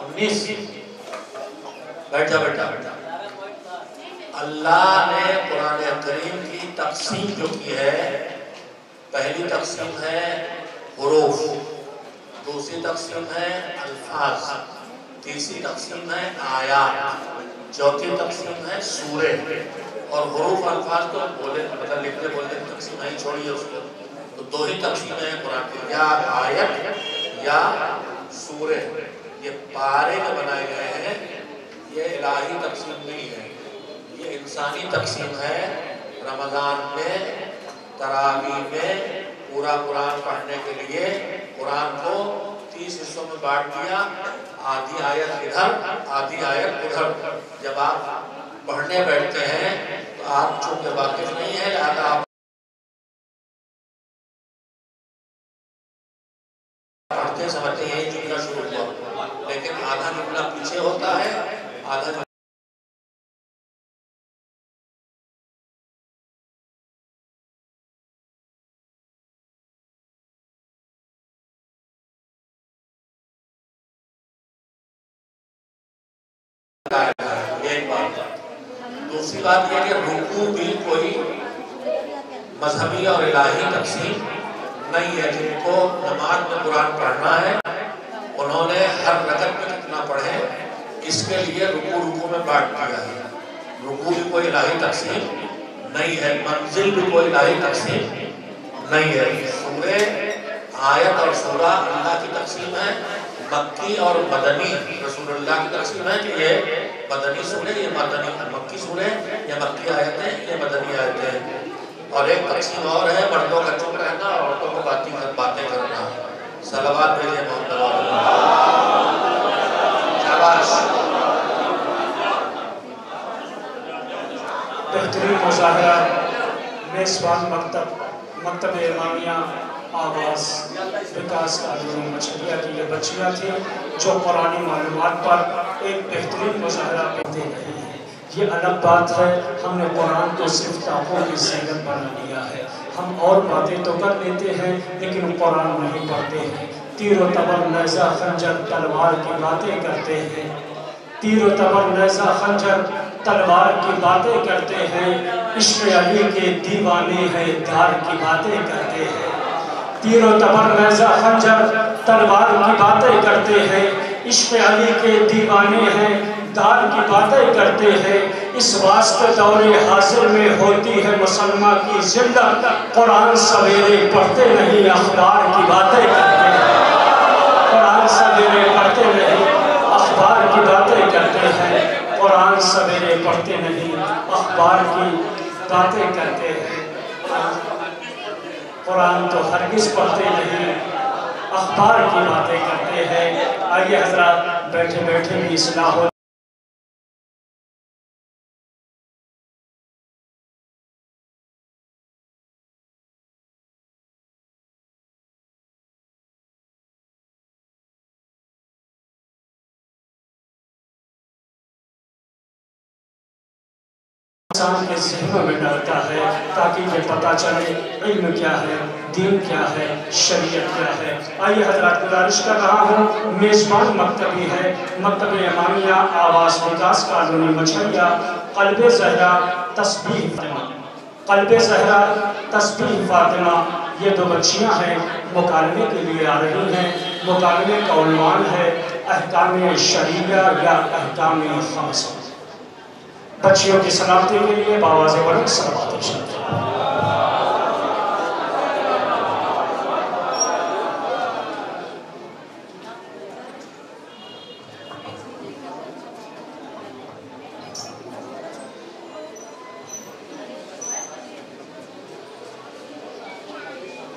19 بیٹھا بیٹھا بیٹھا اللہ نے قرآن کریم کی تقسیم جو کی ہے، پہلی تقسیم ہے حروف، دوسری تقسیم ہے الفاظ، تیسری تقسیم ہے آیات، چوتھی تقسیم ہے سورے. اور حروف الفاظ تو بولے مطلب لکھنے بولنے کی تقسیم نہیں، چھوڑیے اس کو. تو دو ہی تقسیم ہے قرآن کی، یا آیت یا سورے. یہ پارے جو بنائے گئے ہیں یہ الہی تقسیم نہیں ہے، یہ انسانی تقسیم ہے. رمضان میں تراویح میں پورا قرآن پڑھنے کے لیے قرآن کو 30 حصوں میں بانٹ دیا، آدھی آیت ادھر آدھی آیت ادھر. جب آپ پڑھنے بیٹھتے ہیں تو آپ چونکہ واقف نہیں ہیں، لہذا آپ پڑھتے سمجھتے ہیں یہ جملہ شروع ہوا، لیکن آدھا جملہ پیچھے ہوتا ہے، آدھا جملہ ایک بات. دوسری بات یہ کہ رکوع بھی کوئی مذہبی اور الہی تقسیم نہیں ہے. جن کو نماز میں قرآن پڑھنا ہے انہوں نے ہر رکعت میں کتنا پڑھے اس کے لیے رکوع میں بانٹ دیا ہے. رکوع بھی کوئی الہی تقسیم نہیں ہے، منزل بھی کوئی الہی تقسیم نہیں ہے. سورے آیت اور سورہ اللہ کی تقسیم ہے، مکی اور مدنی رسول اللہ کی تقسیم ہے کہ یہ مدنی سورے، یہ مکی سورے، یہ مکی آیتیں، یہ مدنی آیتیں. اور ایک تقسیم اور ہے مردوں کا چپ رہنا اور عورتوں کو باتیں کرنا. صلوات بھیجیں محمد شاباش. بہترین مظاہرہ میزبان مکتب امامیہ آواز وکاس کالونی مچھلیہ کی یہ بچیاں تھیں جو قرآنی معلومات پر ایک بہترین مظاہرہ کرتے رہی ہیں. یہ الگ بات ہے ہم نے قرآن کو صرف کتابوں کی زینت بنا لیا ہے. ہم اور باتیں تو کر لیتے ہیں لیکن قرآن نہیں پڑھتے ہیں. تیر و تبر نیزہ خنجر تلوار کی باتیں کرتے ہیں، تیر و تبر نیزہ خنجر تلوار کی باتیں کرتے ہیں. عشق علی کے دیوانے ہیں دار کی باتیں کرتے ہیں. تیر و تبر نیزہ خنجر تلوار کی باتیں کرتے ہیں، عشق علی کے دیوانے ہیں دار کی باتیں کرتے ہیں. اس واسطے دور حاضر میں ہوتی ہے مسلمہ کی زندہ، قرآن سویرے پڑھتے نہیں اخبار کی باتیں کرتے ہیں. قرآن سویرے پڑھتے نہیں اخبار کی باتیں کرتے ہیں. قرآن سویرے پڑھتے نہیں اخبار کی باتیں کرتے ہیں. قرآن تو ہرگز پڑھتے نہیں اخبار کی باتیں کرتے ہیں. آئیے حضرات بیٹھے بیٹھے بھی اصلاح ہو. انسان کے ذہنوں میں ڈالتا ہے تاکہ یہ پتہ چلے علم کیا ہے، دین کیا ہے، شریعت کیا ہے. آئیے حضرات گزارش کر رہا ہوں، میزبان مکتبی ہے مکتب امامیہ آواز وکاس کالونی مچھلیہ، قلب زہرا تسبیح فاطمہ. قلب زہرا تسبیح فاطمہ یہ دو بچیاں ہیں، مکالمے کے لیے آ رہی ہیں. مکالمے کا عنوان ہے احکام شریعہ یا احکام خمسہ. بچیوں کی سلامتی کے لیے باواز بلند صلوات ارشاد.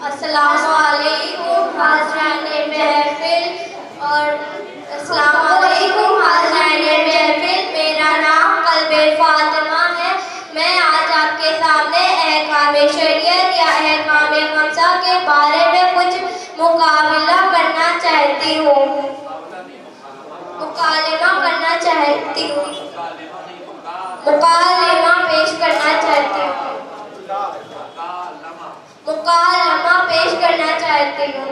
السلام علیکم حاضران محفل اور السلام علیکم حاضران محفل. میرا نام قلب فاطمہ ہے. میں آج آپ کے سامنے احکام شریعت یا احکام خمسہ کے بارے میں کچھ مقابلہ کرنا چاہتی ہوں، مکالمہ کرنا چاہتی ہوں، مکالمہ پیش کرنا چاہتی ہوں، مکالمہ پیش کرنا چاہتی ہوں.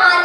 5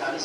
40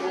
2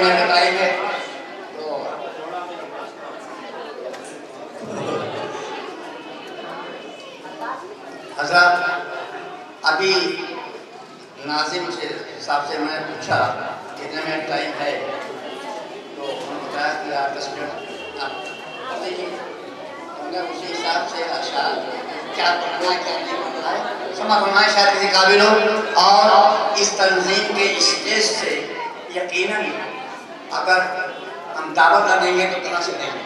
کرنے کا ٹائم ہے تو حضرات ابھی ناظم سے صاحب سے میں نے پوچھا کتنے منٹ ٹائم ہے تو انہوں نے بتایا کہ 8-10 منٹ آپ پڑھ دیجیے. ہم نے اسی حساب سے اشعار کیا پڑھنا ہے کیا نہیں پڑھنا ہے سمجھ فرمائے شاید کسی قابل ہو. اور اس تنظیم کے اسٹیج سے یقیناً اگر ہم دعوت نہ دیں گے تو کہاں سے دیں گے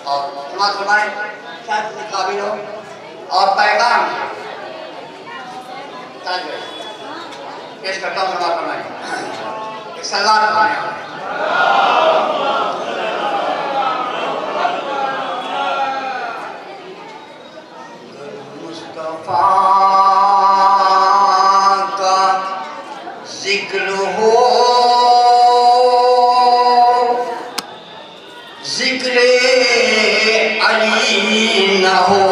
اور سمجھ فرمائے شاید کسی قابل ہو. اور پیغام تاج پیش کرتا ہوں سماعت فرمائیں ایک سلوات پڑھیں. مصطفیٰ کا ذکر ہو ذکر علی نہ ہو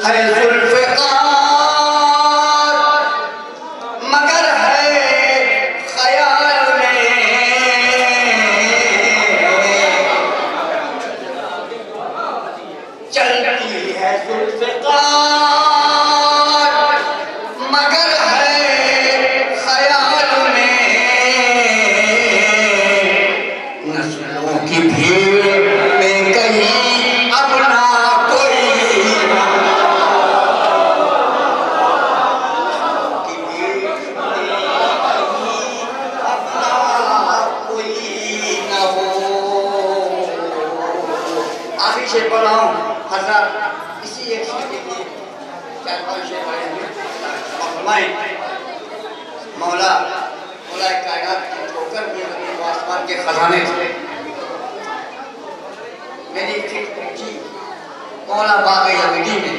ہے ذوالفقار مگر ہے خیال میں چلتی ہے ذوالفقار مگر ہے خیال میں نسلوں کی بھیڑ میں کہیں اپنا شیر پڑھ رہا ہوں حضرات اسی ایک شیر کے لیے 4-5 شیر پڑھیں گے اور فرمائیں مولا کائنات کی ٹھوکر بھی زمین و آسمان کے خزانے تھے میری فکر پہنچی مولا باغ یزیدی میں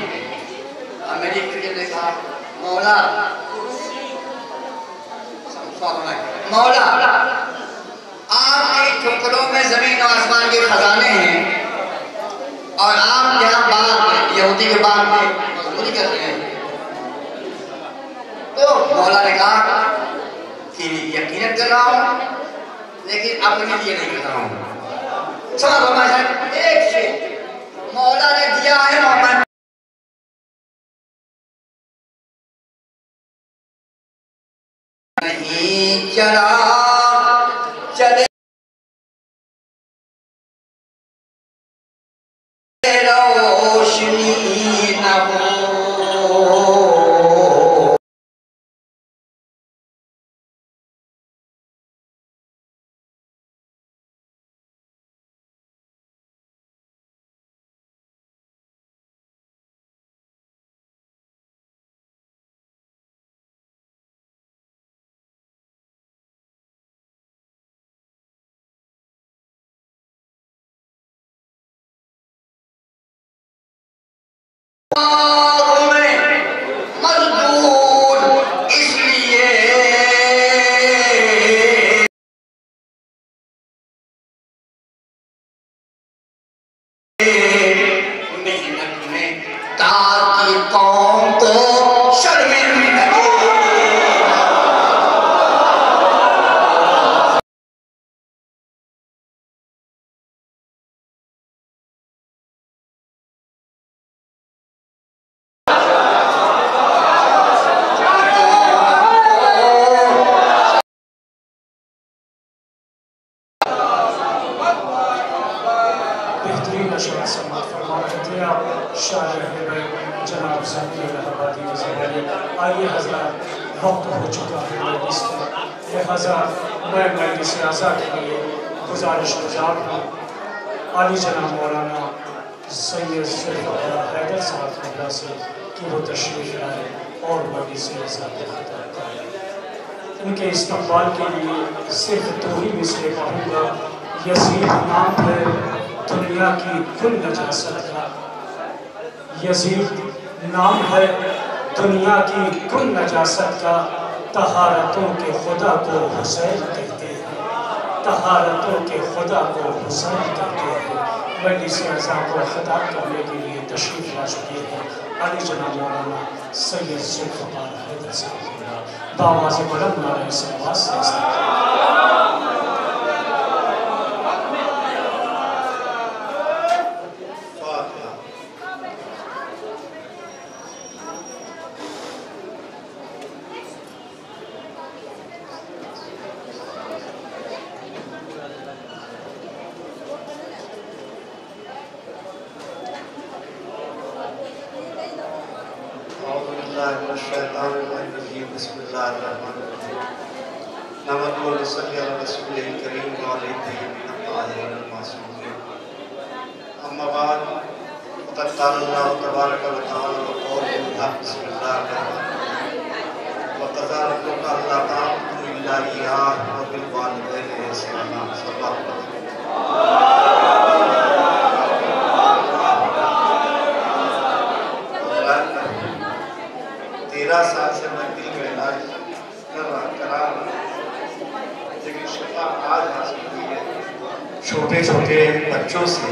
اور میری فکر نے کہا مولا آپ کی ٹھوکروں میں زمین و آسمان کے خزانے ہیں اور آپ یہاں باغ میں یہودی کے باغ میں مزدوری کر رہے ہیں تو مولا نے کہا کہ یقیناً کر رہا ہوں لیکن اپنے لیے نہیں کر رہا ہوں سمجھ فرمائے ایک شیء مولا نے دیا ہے محمد نہیں چلا چلے روشنی نہ ہو تاکہ قوم کو شرمندگی بہترین اشعار سماعت فرما رہے تھے آپ شاعر جناب ذکی الہٰبادی کے ذریعے آئیے حضرات وقت ہو چکا ہے مجلس کا لہذا میں مجلس اعزا کے لیے گزارش گزار ہوں عالی جناب مولانا سید ذوالفقار حیدر صاحب خبرہ سے کہ وہ تشریف لائے اور مجلس اعزا کے خطاب کریں ان کے استقبال کے لیے صرف دو ہی مصرے پڑھوں گا یزید نام ہے دنیا کی کل نجاست کا یزید نام ہے دنیا کی کل نجاست کا طہارتوں کے خدا کو حسین کہتے ہیں طہارتوں کے خدا کو حسین کہتے ہیں مجلس اعزا کو خطاب کرنے کے لیے تشریف لا چکے ہیں علی جناب مولانا سید ذوالفقار حیدر صاحب باواز بلند نعرہ صلوات سے بسم اللہ الرحمن الرحیم نحمدہ و نصلی علی رسول کریم وعلیہ الطاہرین المعصومین اما بعد فقد قال اللہ تبارک و تعالی وقول الحق بسم اللہ الرحمن الرحیم وقضى ربك الا تعبدوا الا اياه وبالوالدين احسانا صدق اللہ سال سے میں دل میں علاج کرا لیکن شفا آج حاصل ہوئی ہے چھوٹے چھوٹے بچوں سے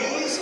20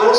2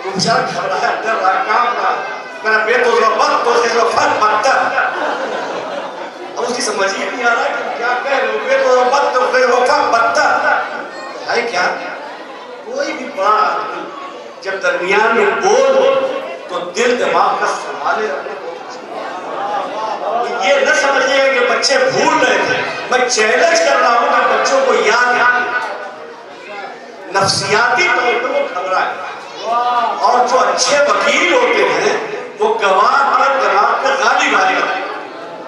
وہ بیچارہ گھبرایا ڈر رہا کام رہا میرا بیٹ تو بت تو سے جو فن پتہ اب اس کی سمجھ ہی نہیں آ رہا کہ کیا کہہ رہے ہو بیٹ تو بت تو سے جو فن پتہ ہے کیا کوئی بھی بڑا آدمی جب درمیان میں بول تو دل دماغ کا سنبھالے رکھنے یہ نہ سمجھئے گا کہ بچے بھول رہے تھے میں چیلنج کر رہا ہوں کہ بچوں کو یاد ہے نفسیاتی طور پر وہ گھبرائے اور جو اچھے وکیل ہوتے ہیں وہ گواہ کے دماغ پہ غالب آئے گا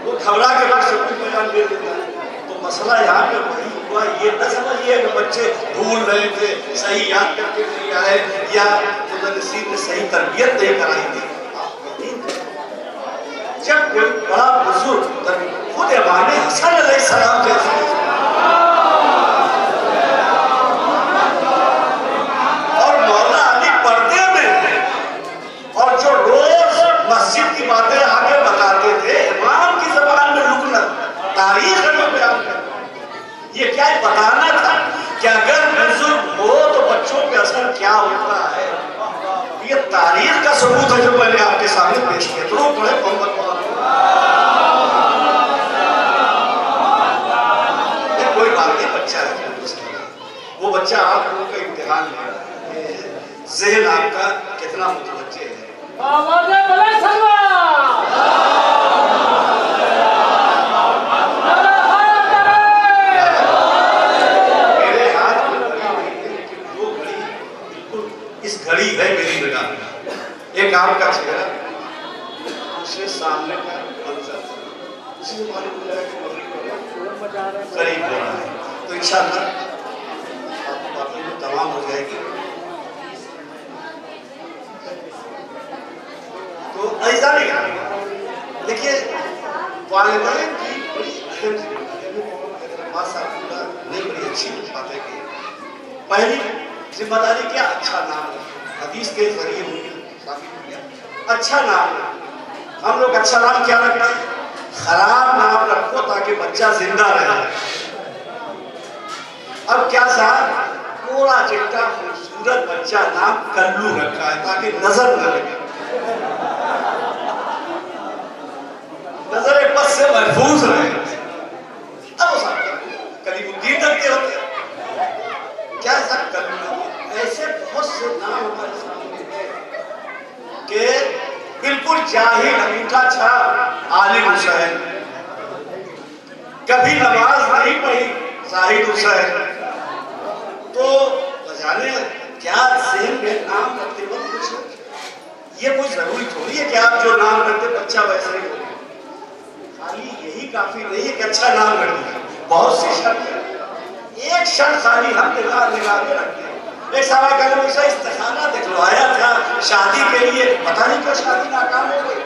وہ گھبرا کے بعد سب کچھ بیان دے دیتا ہے تو مسئلہ یہاں پہ وہی ہوا یہ نہ سمجھئے کہ بچے بھول رہے تھے صحیح یاد کر کے نہیں آئے یا مدرسین نے صحیح تربیت نہیں کرائی تھی جب کوئی بڑا بزرگ خود امام حسن علیہ السلام جیسے اور مولا علی پردے میں اور جو روز مسجد کی باتیں آگے بتاتے تھے امام کی زبان میں رکنا تاریخ میں بیان کرنا یہ کیا بتانا تھا کہ اگر بزرگ ہو تو بچوں پہ اثر کیا ہوتا ہے یہ تاریخ کا ثبوت ہے جو میں نے آپ کے سامنے پیش کیا تو روک پڑے محمد کوئی بات نہیں بچہ ہے وہ بچہ آپ لوگوں کا امتحان ہے ذہن آپ کا کتنا متوجہ ہے میرے ہاتھ میں لیکن دو گھڑی بالکل اس گھڑی ہے میری نگاہ میں ایک آپ کا چہرہ دوسرے سامنے کا منظر اسی سے معلوم ہو جائے کہ قریب ہو رہا ہے تو انشاءاللہ آپ کی باتیں جو تمام ہو جائے گی تو ایسا نہیں کرنا دیکھیے والدین کی بڑی اہم نے بڑی اچھی باتیں کی پہلی ذمہ داری کیا اچھا نام حدیث کے ذریعے ہوئی اچھا نام ہم لوگ اچھا نام کیا رکھنا ہے خراب نام رکھو تاکہ بچہ زندہ رہے اب کیا صاحب تھوڑا چٹا خوبصورت بچہ نام کلو رکھا ہے تاکہ نظر نہ لگے نظر پس سے محفوظ رہے اب وہ صاحب کلیم الدین رکھتے ہوتے کیا صاحب کلو ایسے بہت سے نام ہمارے سامنے ہیں کہ بالکل جاہل انگوٹھا چھاپ عالم حسین کبھی نماز نہیں پڑھی زاہد حسین تو بجانے کیا ذہن میں نام رکھتے وقت کچھ یہ کوئی ضروری تھوڑی ہے کہ آپ جو نام رکھتے بچہ ویسے ہی ہو خالی یہی کافی نہیں ہے کہ اچھا نام رکھ دیا بہت سی شرط ہے ایک شرط خالی ہم نگاہ میں رکھتے ہیں ایک صحابہ کہنے مجھے استخارہ دکھلوایا تھا شادی کے لیے پتہ نہیں کیا شادی ناکام ہو گئی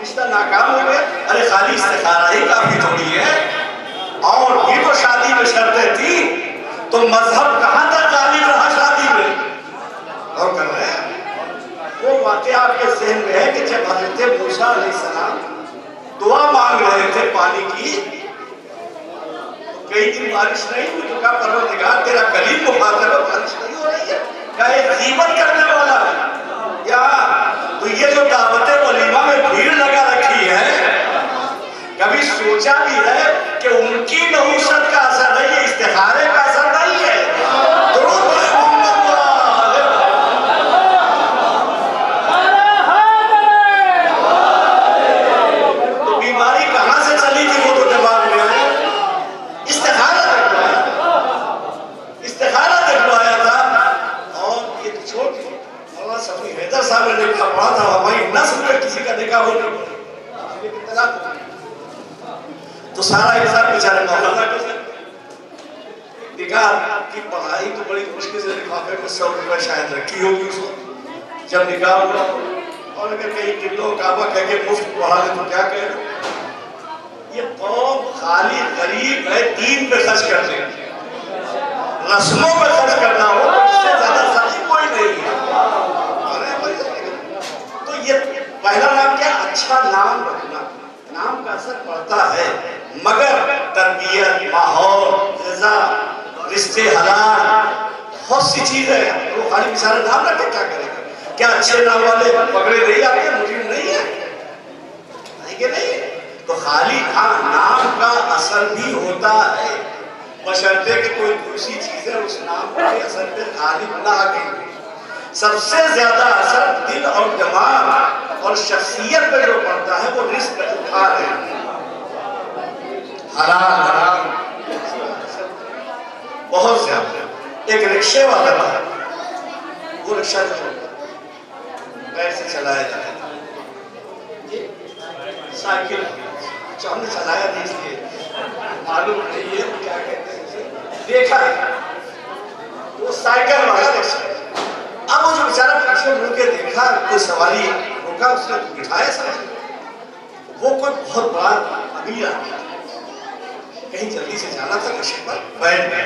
رشتہ ناکام ہو گیا ارے خالی استخارہ ہی کافی تھوڑی ہے اور بھی تو شادی میں شرطیں تھی تو مذہب کہاں تک غالب رہا شادی میں اور کر رہے ہیں وہ واقعہ آپ کے ذہن میں ہے کہ جب حضرت موسیٰ علیہ السلام دعا مانگ رہے تھے پانی کی کئی دن بارش نہیں ہوئی تو کہا پروردگار تیرا کلیم مخاطب ہے بارش نہیں ہو رہی ہے کیا یہ غیبت کرنے والا ہے یا تو یہ جو دعوت ولیمہ میں بھیڑ لگا رکھی ہے کبھی سوچا بھی ہے کہ ان کی نحوست کا اثر ہے یہ استخارے کا اثر نہیں ہے درود بر محمد تو بیماری کہاں سے چلی تھی وہ تو دماغ میں ہے استخارہ دکھوایا تھا اور یہ چھوڑ مولانا صفی حیدر صاحب نے نکاح پڑھا تھا ہماری نسل میں کسی کا نکاح ہو نہیں تو سارا انسان بیچارے مولانا کے ساتھ نکاح کی پڑھائی تو بڑی مشکل سے لفافے میں 100 روپے شاید رکھی ہوگی اس وقت جب نکاح ہوا اور اگر کہیں قبلہ کعبہ کہہ کے مفت پڑھا لے تو کیا کہہ رہے یہ قوم خالی غریب ہے دین پہ خرچ کر دیں رسموں پہ خرچ کرنا ہو اس سے زیادہ سخی کوئی نہیں ہے تو یہ پہلا نام کیا اچھا نام رکھنا نام کا اثر پڑتا ہے مگر تربیت ماحول غذا رشتے حلال بہت سی چیزیں وہ خالی بیچارہ نام رکھے کیا کرے گا کیا اچھے نام والے پکڑے نہیں آتے؟ مجرم نہیں ہے کہ نہیں؟ تو خالی نام کا اثر بھی ہوتا ہے، بشرطے کہ کوئی دوسری چیزیں اس نام کے اثر پہ غالب نہ آ گئی۔ سب سے زیادہ اثر دل اور دماغ اور شخصیت پہ جو پڑتا ہے وہ رزق پہ کھا رہے ہیں، حلال حرام بہت زیادہ۔ ایک رکشے والا تھا، وہ رکشہ جو پیر سے چلایا جاتا تھا، سائیکل ہم نے چلایا نہیں، اس لیے معلوم نہیں ہے کیا کہتے ہیں، دیکھا ہے وہ سائیکل والا رکشہ۔ اب وہ جو بیچارہ پیچھے مڑ کے دیکھا، کوئی سواری روکا، اس نے بٹھایا سائیکل، وہ کوئی بہت بڑا امیر آدمی تھا، کہیں جلدی سے جانا تھا، رکشے پر بیٹھ گیا۔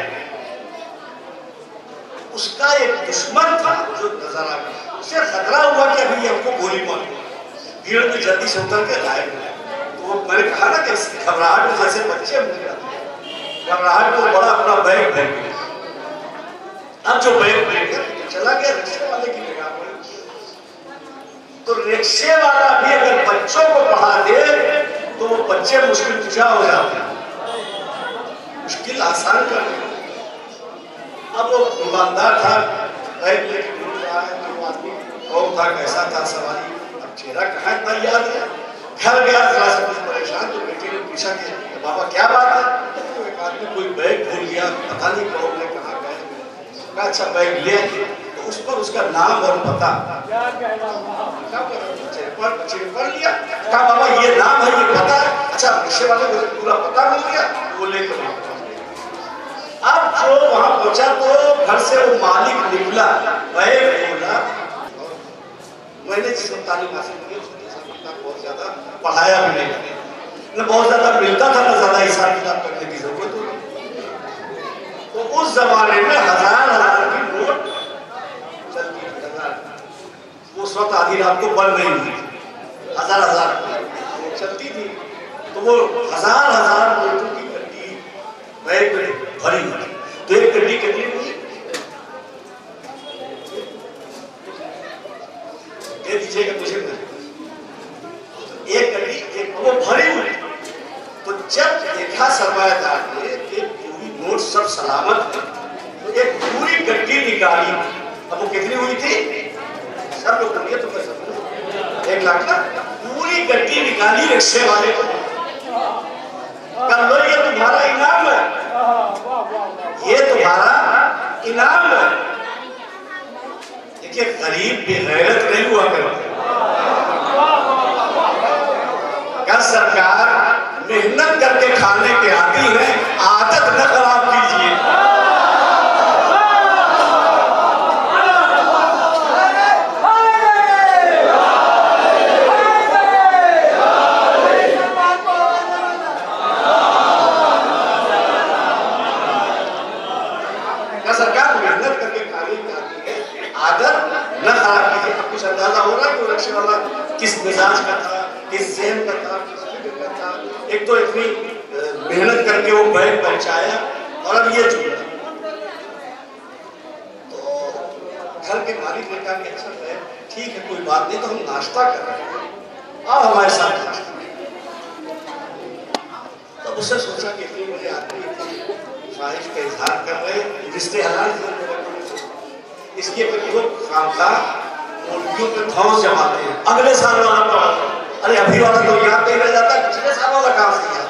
اس کا ایک دشمن تھا جو نظر آ گیا، اسے خطرہ ہوا کہ ابھی ہم کو گولی مار دے، بھیڑ میں جلدی سے اتر کے غائب ہو گیا۔ تو وہ میں نے کہا نا کہ گھبراہٹ میں جیسے بچے مل جاتے ہیں، گھبراہٹ کو بڑا اپنا بیگ پھینک گیا۔ اب جو بیگ پھینک گیا چلا گیا رکشے والے کی جگہ پر۔ تو رکشے والا بھی اگر بچوں کو پڑھا دے تو وہ بچے مشکل کشا ہو جاتے ہیں، مشکل آسان کر دے۔ اب وہ ایماندار تھا، بیگ لے کے ڈھونڈ رہا ہے کہ وہ آدمی کون تھا، کیسا تھا، سواری اب چہرہ کہاں اتنا یاد ہے۔ گھر گیا ذرا سے کچھ پریشان، تو بیٹی نے پوچھا کہ بابا کیا بات ہے؟ تو ایک آدمی کوئی بیگ بھول گیا، پتہ نہیں کون نے کہاں گئے۔ کہا اچھا بیگ لے آئیے، تو اس پر اس کا نام اور پتہ پڑھ لیا۔ کہا بابا یہ نام ہے، یہ پتہ ہے؟ اچھا رکشے والے کو پورا پتہ مل گیا، وہ لے کر اب جو وہاں پہنچا تو گھر سے وہ مالک نکلا، بیگ کھولا، میں نے جس وقت تعلیم حاصل کی اس نے بہت زیادہ پڑھایا بھی نہیں، نہ بہت زیادہ ملتا تھا، نہ زیادہ حساب کتاب کرنے کی ضرورت ہوتی۔ تو اس زمانے میں ہزار ہزار کی نوٹ چلتی تھی، ہزار، اس وقت آدھی رات کو بن رہی تھی، ہزار ہزار نوٹ چلتی تھی، تو وہ ہزار ہزار نوٹوں کی گڈی بیگ میں بھری ہوئی۔ تو ایک گڈی کتنی ہوئی؟ دے دیجیے گا مجھے، ایک گڈی وہ بھری ہوئی۔ تو جب دیکھا سرمایہ دار نے کہ پوری نوٹ سب سلامت ہے، تو ایک پوری گڈی نکالی۔ اب وہ کتنی ہوئی تھی؟ سب لوگ کریے تو کیسے 1 لاکھ کا؟ پوری گڈی نکالی رکشے والے کو، کہا لو یہ تمہارا انعام ہے، یہ تمہارا انعام ہے۔ دیکھیے غریب بے غیرت نہیں ہوا کرتے، کیا سرکار محنت کر کے کھانے کے عادی ہیں، عادت نہ خراب کیجیے۔ کیا سرکار محنت کر کے کھانے کی عادی ہے، عادت نہ خراب کیجیے۔ اب کچھ اندازہ ہو رہا ہے کہ وہ رکشے والا کس مزاج کا تھا، کس ذہن کا تھا، کس فکر کا تھا۔ ایک تو اتنی محنت کر کے وہ بیگ پہنچایا، اور اب یہ چلا۔ تو گھر کے مالک نے کہا کہ اچھا بیگ ٹھیک ہے، کوئی بات نہیں، تو ہم ناشتہ کر رہے ہیں، آپ ہمارے ساتھ ناشتہ کریں۔ تب اس نے سوچا کہ اتنی بڑے آدمی خواہش کا اظہار کر رہے، رشتے حلال اس لیے کہ وہ خامخواہ ملکیوں پہ دھونس جماتے ہیں، اگلے سال والا پڑھا، ارے ابھی والا تو یاد نہیں رہ جاتا، پچھلے سال والا کام سے یاد،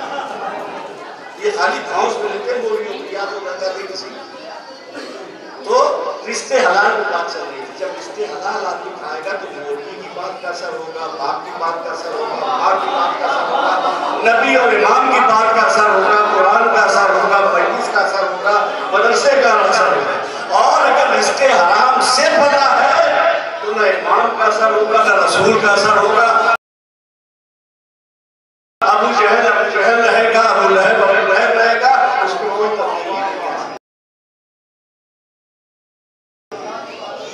یہ خالی دھونس میں لیتے ہیں، ملکیوں کو یاد ہو جاتا ہے کسی۔ تو رشتے حلال کی بات چل رہی تھی، جب رشتے حلال آدمی کھائے گا تو مولوی کی بات کا اثر ہوگا، باپ کی بات کا اثر ہوگا، ماں کی بات کا اثر ہوگا، نبی اور امام کی بات کا اثر ہوگا، قرآن کا اثر ہوگا، مجلس کا اثر ہوگا، مدرسے کا اثر ہوگا۔ اور اگر رشتے حرام سے بنا ہے تو نہ امام کا اثر ہوگا، نہ رسول کا اثر ہوگا۔ ابو جہل رہے گا، ابو لہب رہے گا، اس کو کوئی تبدیلی نہیں آ سکتی۔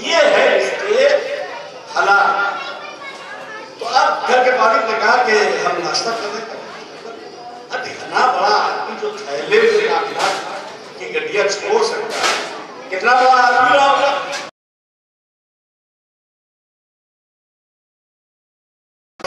یہ ہے رشتے حلال۔ تو اب گھر کے مالک نے کہا کہ ہم ناشتہ کرنے کا، اب اتنا بڑا آدمی جو تھیلے میں 8 لاکھ کی گڈیاں چھوڑ سکتا ہے، کتنا بڑا آدمی رہا ہوگا؟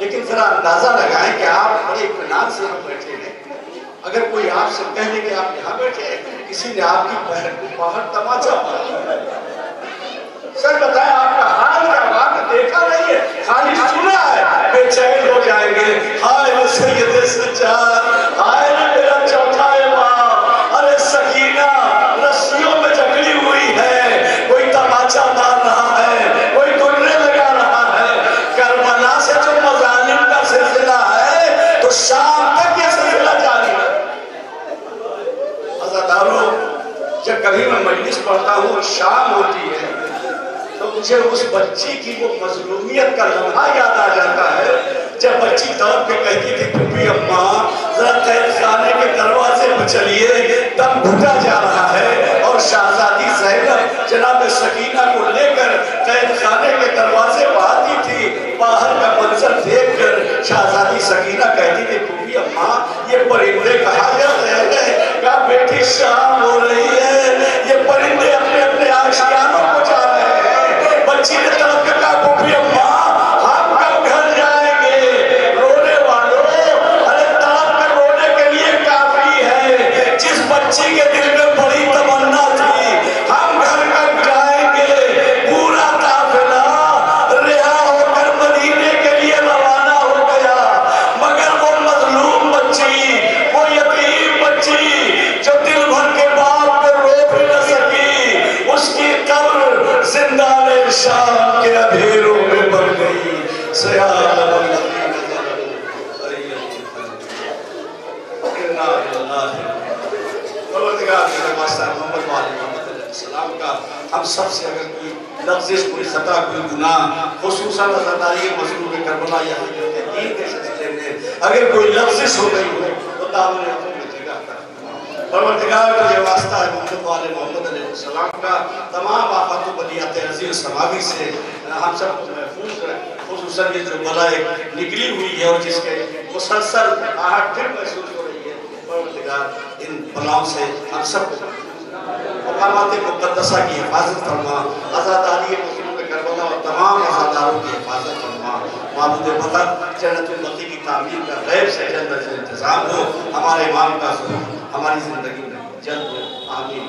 لیکن ذرا اندازہ لگائیں کہ آپ بڑے اطمینان سے یہاں بیٹھے ہیں. اگر کوئی آپ سے کہہ دے کہ آپ یہاں بیٹھے ہیں، کسی نے آپ کی پہر کو باہر تماچا مارا، سر بتائیں آپ کا حال کیا ہوا؟ دیکھا نہیں ہے، خالی سنا ہے، بے چین ہو جائیں گے. ہائے وہ سید سجاد، ہائے میرا چوتھا امام، ارے سکینہ رسیوں میں جکڑی ہوئی ہے، کوئی تماچا مار رہا ہے، کوئی گلے لگا رہا ہے. کربلا سے جو مظالم کا سلسلہ ہے تو شام تک یہ سلسلہ جاری ہے. عزاداروں، جب کبھی میں مجلس پڑھتا ہوں اور شام ہوتی ہے تو مجھے اس بچی کی وہ مظلومیت کا لمحہ یاد آ جاتا ہے جب بچی دوڑ کے کہتی تھی پھپھی اماں ذرا قید خانے کے دروازے پہ چلیے، دم گھٹا جا رہا ہے. اور شہزادی زینب جناب سکینہ کو لے کر قید خانے کے دروازے پہ آتی تھی. باہر کا منظر دیکھ کر شہزادی سکینہ کہتی تھی پھپھی اماں یہ پرندے کہاں جا رہے ہیں؟ کہا بیٹی شام ہو رہی ہے، یہ پرندے اپنے اپنے آشیانوں کو جا رہے ہیں. بچی نے طرف کے کہا پھپھی اماں ہم کب گھر جائیں گے؟ رونے والوں، ارے طرف کے رونے کے لیے کافی ہے. جس بچی کے دل میں بڑی تمنا تھی ہم گھر کب جائیں گے، پورا قافلہ رہا ہو کر مدینے کے لیے روانہ ہو گیا. مگر وہ مظلوم بچی، وہ یتیم بچی جو دل بھر کے باپ پہ رو بھی نہ سکی، اس کی قبر زندان شام کے اندھیروں میں بڑھ گئی. پروردگار میرے واسطہ محمد محمد علیہ السلام کا ہم سب سے اگر کوئی لفظ، کوئی خطا، کوئی گناہ، خصوصاً عزاداری مظلوم کربلا یا حضرت دین کے سلسلے میں اگر کوئی لفظ ہو گئی ہو تو دامن اپنے میں جگہ کر. پروردگار تجھے واسطہ ہے محمد علیہ السلام کا تمام آفات و بلیات عزیز سماوی سے ہم سب کو محفوظ رکھ. خصوصاً یہ جو بلائے نکلی ہوئی ہے اور جس کے مسلسل آہٹ پھر محسوس ہو رہی ہے، پروردگار ان بلاؤں سے ہم سب کو مقامات مقدسہ کی حفاظت فرما. عزاداری مظلوم کربلا اور تمام عزاداروں کی حفاظت فرما. معبود وطن جنت البقیع کی تعمیر کا غیب سے جلد از جلد انتظام ہو. ہمارے امام کا ظہور ہماری زندگی میں جلد ہو. آمین.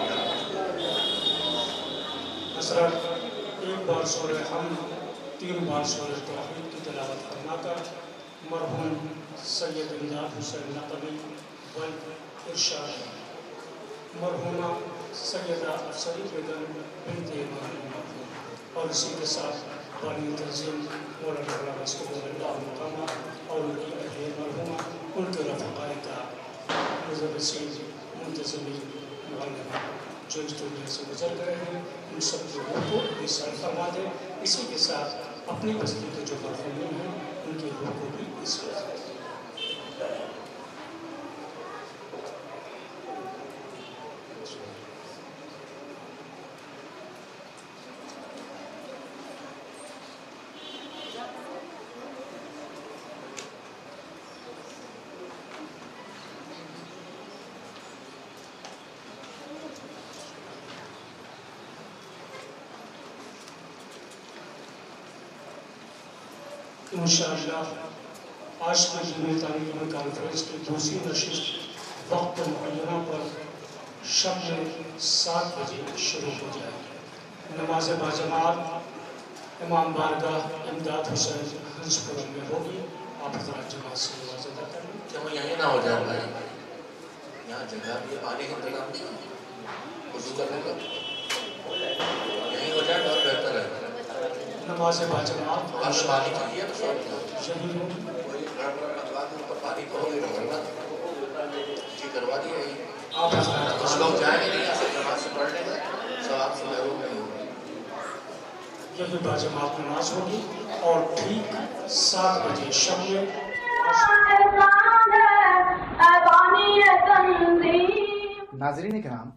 حضرت ایک بار سورہ حمد، 3 بار سورہ توحید کی تلاوت فرما کر مرحوم سید امداد حسین نقوی والارشاد مرحومہ سیدہ افسری بیگم بنت امام مرحوم اور اسی کے ساتھ بانی تنظیم مولانا غلام مسعود اللہ مقامہ اور ان کی اہلیہ مرحومہ، ان کے رفقائے کا مدرسین، منتظمین، معلمین جو اس دنیا سے گزر گئے ہیں، ان سب کے روح کو ایثار فرما دے. اسی کے ساتھ اپنی بستی کے جو مرحومین ہیں ان کی روح کو بھی ایثار فرما دے. انشاءاللہ آج کی دینی تعلیم کانفرنس کی دوسری نشست وقت معینہ پر شب میں 7 بجے شروع ہو جائے گی. نماز باجماعت امام بارگاہ امداد حسین ہنس پورم میں ہوگی. آپ حضرات جماعت سے نماز ادا کریں. کیا وہ یہیں نہ ہو جائے بھائی؟ یہاں جگہ بھی ہے، پانی کا انتظام نہیں ہے وضو کرنے کا، یہیں ہو جائے بہت بہتر ہے. نماز باجماعت پانی چاہیے نا شہید ہوں کوئی پانی کو جی کروا دیا. آپ حضرات کچھ لوگ جائیں گے نہیں ایسے جماعت سے پڑھنے میں، ثواب سے محروم نہیں ہوگا. یہی باجماعت نماز ہوگی اور ٹھیک 7 بجے شب میں ناظرین کرام